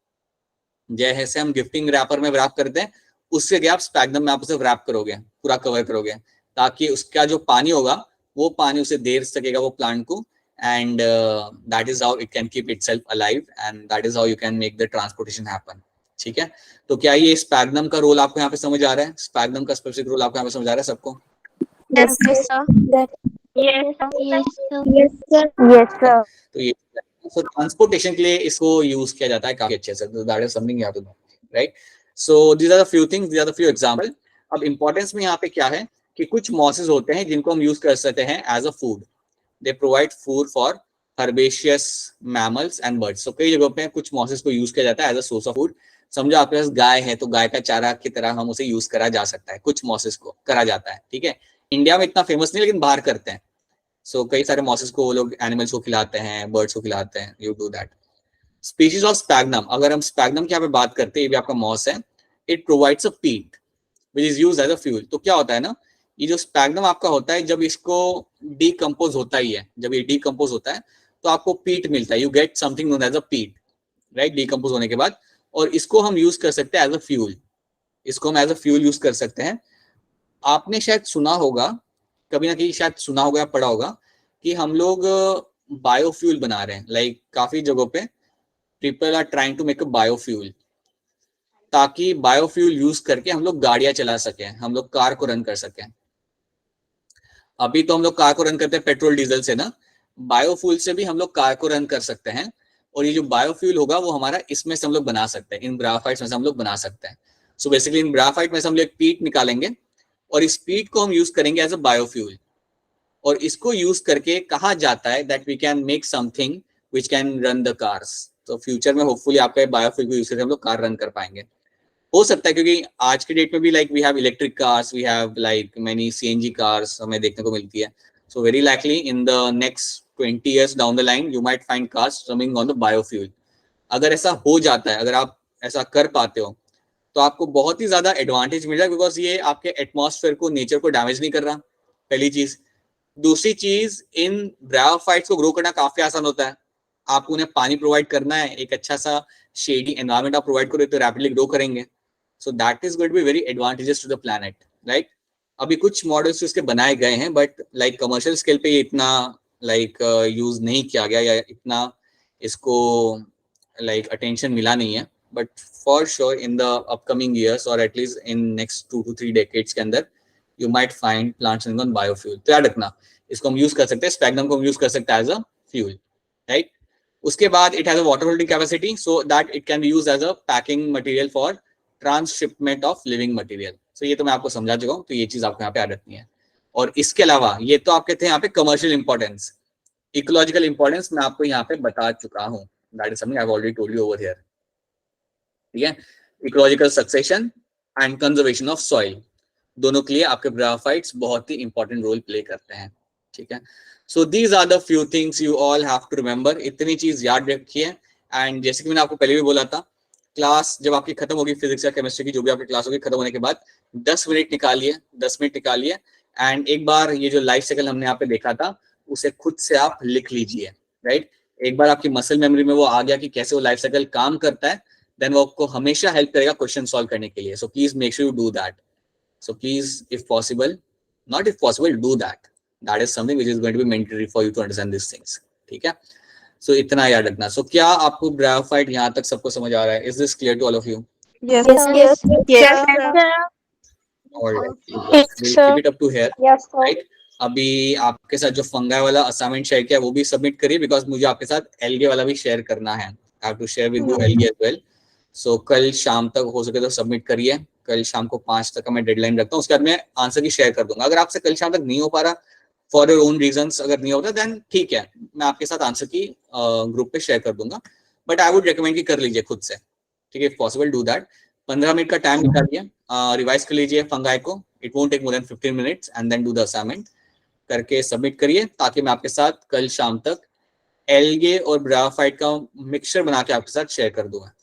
जैसे हम गिफ्टिंग रैपर में रैप करते हैं, उससे क्या आप स्पैग्नम में आप उसे रैप करोगे, पूरा कवर करोगे, ताकि उसका जो पानी होगा वो पानी उसे दे सकेगा वो प्लांट को. And that is how it can keep itself alive, and that is how you can make the transportation happen. ठीक है. तो क्या ये स्पैग्नम का रोल आपको यहाँ पे समझ आ रहा है? स्पैग्नम का स्पेसिफिक रोल आपको यहाँ पे समझ आ रहा है सबको? Yes, Yes, sir. sir. Yes, Yes, sir. yes, sir. Yes, sir. तो ये सो ट्रांसपोर्टेशन के लिए इसको यूज किया जाता है काफी अच्छे से. That is something you have to know, right? So these are the few things, these are the few example. अब इंपॉर्टेंस में यहाँ पे क्या है कि कुछ मॉसेस होते हैं जिनको हम यूज कर सकते हैं as a food. They provide food for herbaceous mammals and birds. So कई जगहों पे कुछ मॉसेस को यूज किया जाता है as a source of food. समझो आपके पास गाय है, तो गाय का चारा की तरह हम उसे यूज करा जा सकता है, कुछ मॉसेस को करा जाता है. ठीक है. इंडिया में इतना फेमस नहीं, लेकिन बाहर करते हैं. सो कई सारे मॉसेस को वो लोग एनिमल्स को खिलाते हैं, बर्ड्स को खिलाते हैं. You do that. Species of sphagnum, अगर हम स्पैग्नम की यहाँ पे बात करते हैं, ये भी आपका मॉस है. It provides a peat which is used as a fuel. तो क्या होता है ना, ये जो स्पैग्नम आपका होता है, जब इसको डीकम्पोज होता ही है, जब ये डीकम्पोज होता है तो आपको पीट मिलता है. You get something known as a peat, right, decompose होने के बाद. और इसको हम यूज कर सकते हैं एज अ फ्यूल. इसको हम एज अ फ्यूल यूज कर सकते हैं. आपने शायद सुना होगा, कभी ना कहीं शायद सुना होगा या पढ़ा होगा कि हम लोग बायोफ्यूल बना रहे हैं. लाइक काफी जगहों पे people are trying to make a biofuel, ताकि बायोफ्यूल यूज करके हम लोग गाड़ियां चला सकें, हम लोग कार को रन कर सकें. अभी तो हम लोग कार को रन करते हैं पेट्रोल डीजल से ना, बायोफ्यूल से भी हम लोग कार को रन कर सकते हैं. और ये जो बायोफ्यूल होगा वो हमारा इसमें से हम लोग बना सकते हैं, इन ग्राफाइट में से हम लोग बना सकते हैं. सो बेसिकली इन ग्राफाइट में से हम लोग पीट निकालेंगे और इस पीट को हम यूज करेंगे एज अ बायोफ्यूल. और इसको यूज करके कहा जाता है that we can make something which can run the cars. तो फ्यूचर में होपफुली आपका बायोफ्यूल को यूज करके हम लोग कार रन कर पाएंगे. हो सकता है, क्योंकि आज के डेट में भी like we have electric cars, we have like many CNG cars हमें देखने को मिलती है. So very likely in the next 20 years down the line you might find cars running on the biofuel. अगर ऐसा हो जाता है, अगर आप ऐसा कर पाते हो, तो आपको बहुत ही ज्यादा एडवांटेज मिल रहा है, बिकॉज ये आपके एटमॉस्फेयर को, नेचर को डैमेज नहीं कर रहा, पहली चीज. दूसरी चीज, इन ब्रायोफाइट्स को ग्रो करना काफी आसान होता है. आपको उन्हें पानी प्रोवाइड करना है, एक अच्छा सा शेडी एनवायरमेंट आप प्रोवाइड करो तो रैपिडली ग्रो करेंगे. So that is going to be very advantages to the planet, right? अभी कुछ मॉडल्स इसके बनाए गए हैं, बट लाइक कमर्शियल स्केल पे ये इतना लाइक यूज नहीं किया गया, या इतना इसको लाइक अटेंशन मिला नहीं है. But for sure in the upcoming years और at least in next 2 to 3 decades के अंदर you might find plants running on biofuel. तो याद रखना, इसको हम यूज कर सकते हैं, स्पैगनम को हम यूज कर सकते हैं एज अ फ्यूल, राइट? उसके बाद it has a water holding capacity, so that it can be used as a packing material for transhipment of living material. So ये तो मैं आपको समझा चुका हूँ, तो ये चीज आपको यहाँ पे याद रखनी है. और इसके अलावा ये तो आपके थे यहाँ पे कमर्शियल इंपॉर्टेंस. इकोलॉजिकल इंपॉर्टेंस मैं आपको यहाँ पे बता चुका हूँ, that is something I have already told you over here. ठीक है, ecological succession and conservation of soil, दोनों के लिए आपके ब्रायोफाइट्स बहुत ही इंपॉर्टेंट रोल प्ले करते हैं. ठीक है, so these are the few things you all have to remember. इतनी चीज याद रखिए. एंड जैसे कि मैंने आपको पहले भी बोला था, क्लास जब आपकी खत्म होगी, फिजिक्स या केमिस्ट्री की जो भी आपकी क्लास होगी, खत्म होने के बाद 10 मिनट निकालिए एंड एक बार ये जो लाइफ साइकिल हमने यहाँ पे देखा था उसे खुद से आप लिख लीजिए, राइट? एक बार आपकी मसल मेमोरी में वो आ गया कि कैसे वो लाइफ साइकिल काम करता है, देन वो आपको हमेशा हेल्प करेगा क्वेश्चन सॉल्व करने के लिए. So please make sure you do that. So please, if possible, not if possible, do that. That is something which is going to be mandatory for you to understand these things. ठीक है? So इतना याद रखना. So क्या आपको bryophyte यहाँ तक सबको समझ आ रहा है? Is this clear to all of you? Yes. Yes. Yes. All right. We'll keep it up to here. Yes, sir. Right? अभी आपके साथ जो फंगाई वाला असाइनमेंट शेयर किया वो भी सबमिट करिए, बिकॉज मुझे आपके साथ एल्गे वाला भी शेयर करना है. I have to share with you algae as well. So कल शाम तक हो सके तो सबमिट करिए. कल शाम को 5 तक का मैं डेडलाइन रखता हूँ. उसके बाद मैं आंसर की शेयर कर दूंगा. अगर आपसे कल शाम तक नहीं हो पा रहा फॉर योर ओन रीजंस, अगर नहीं होता देन ठीक है, मैं आपके साथ आंसर की ग्रुप पे शेयर कर दूंगा. बट आई वुड रिकमेंड कि कर लीजिए खुद से. ठीक है, if possible do that. 15 minute का टाइम निकालिए, रिवाइज कर लीजिए फंगाई को. It won't take more than 15 minutes and then do the assignment. करके सबमिट करिए ताकि मैं आपके साथ कल शाम तक एल्गे और ब्रायोफाइट का मिक्सचर बना के आपके साथ शेयर कर दूंगा.